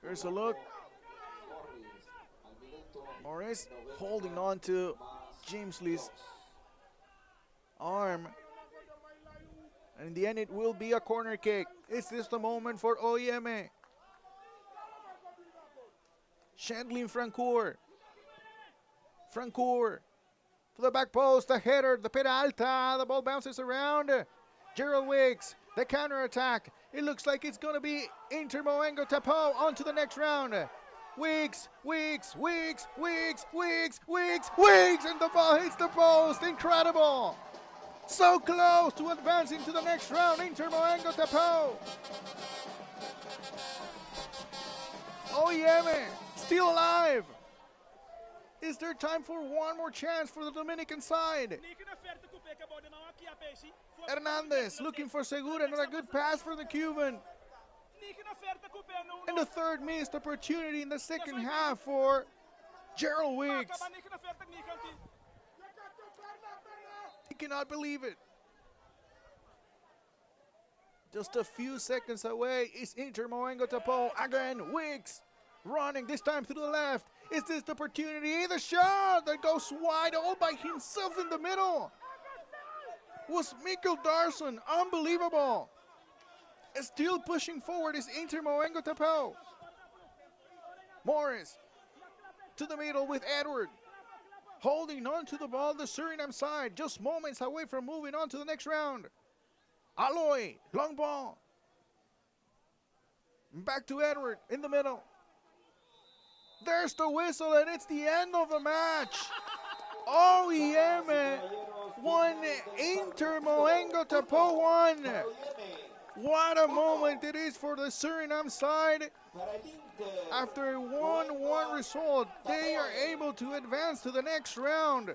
Here's a look. Morris holding on to James Lee's arm. And in the end, it will be a corner kick. Is this the moment for O&M? Shandlin Francoeur. Francoeur to the back post, the header, the Peralta. The ball bounces around. Gerald Wicks, the counter attack. It looks like it's going to be Inter Moengo Tapoe on to the next round. Wicks, Wicks, Wicks, Wicks, Wicks, Wicks, Wicks, and the ball hits the post. Incredible. So close to advancing to the next round. Inter Moengo Tapoe. O&M still alive. Is there time for one more chance for the Dominican side? Hernandez looking for Segura, another good pass for the Cuban. And the third missed opportunity in the second half for Gerald Wicks. He cannot believe it. Just a few seconds away is Inter Moengo Tapoe. Again, Wicks running, this time to the left. Is this the opportunity? The shot that goes wide all by himself in the middle. Was Mikkel Darson. Unbelievable. Still pushing forward is Inter Moengo Tapoe. Morris to the middle with Edward. Holding on to the ball, the Suriname side. Just moments away from moving on to the next round. Aloy, long ball. Back to Edward in the middle. There's the whistle and it's the end of the match. O&M 1, Inter Moengo Tapoe 1. What a moment it is for the Suriname side. After a 1-1 result, they are able to advance to the next round.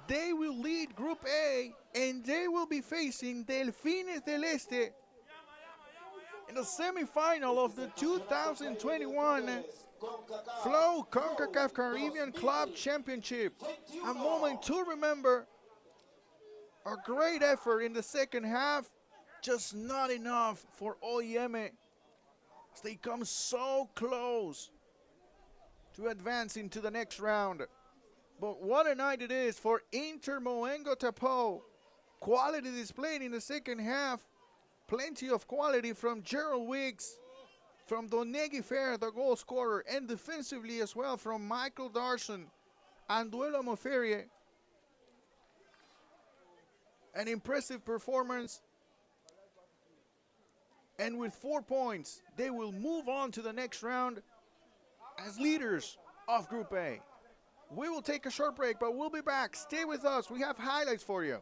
They will lead Group A and they will be facing Delfines del Este in the semifinal of the 2021 Flow Concacaf Caribbean Club Championship. A moment to remember. A great effort in the second half. Just not enough for O&M as they come so close to advancing to the next round. But what a night it is for Inter Moengo Tapoe. Quality displayed in the second half. Plenty of quality from Gerald Wicks, from Donegi Fair, the goal scorer, and defensively as well from Michael Darson and Duelo Moferie. An impressive performance. And with 4 points, they will move on to the next round as leaders of Group A. We will take a short break, but we'll be back. Stay with us. We have highlights for you.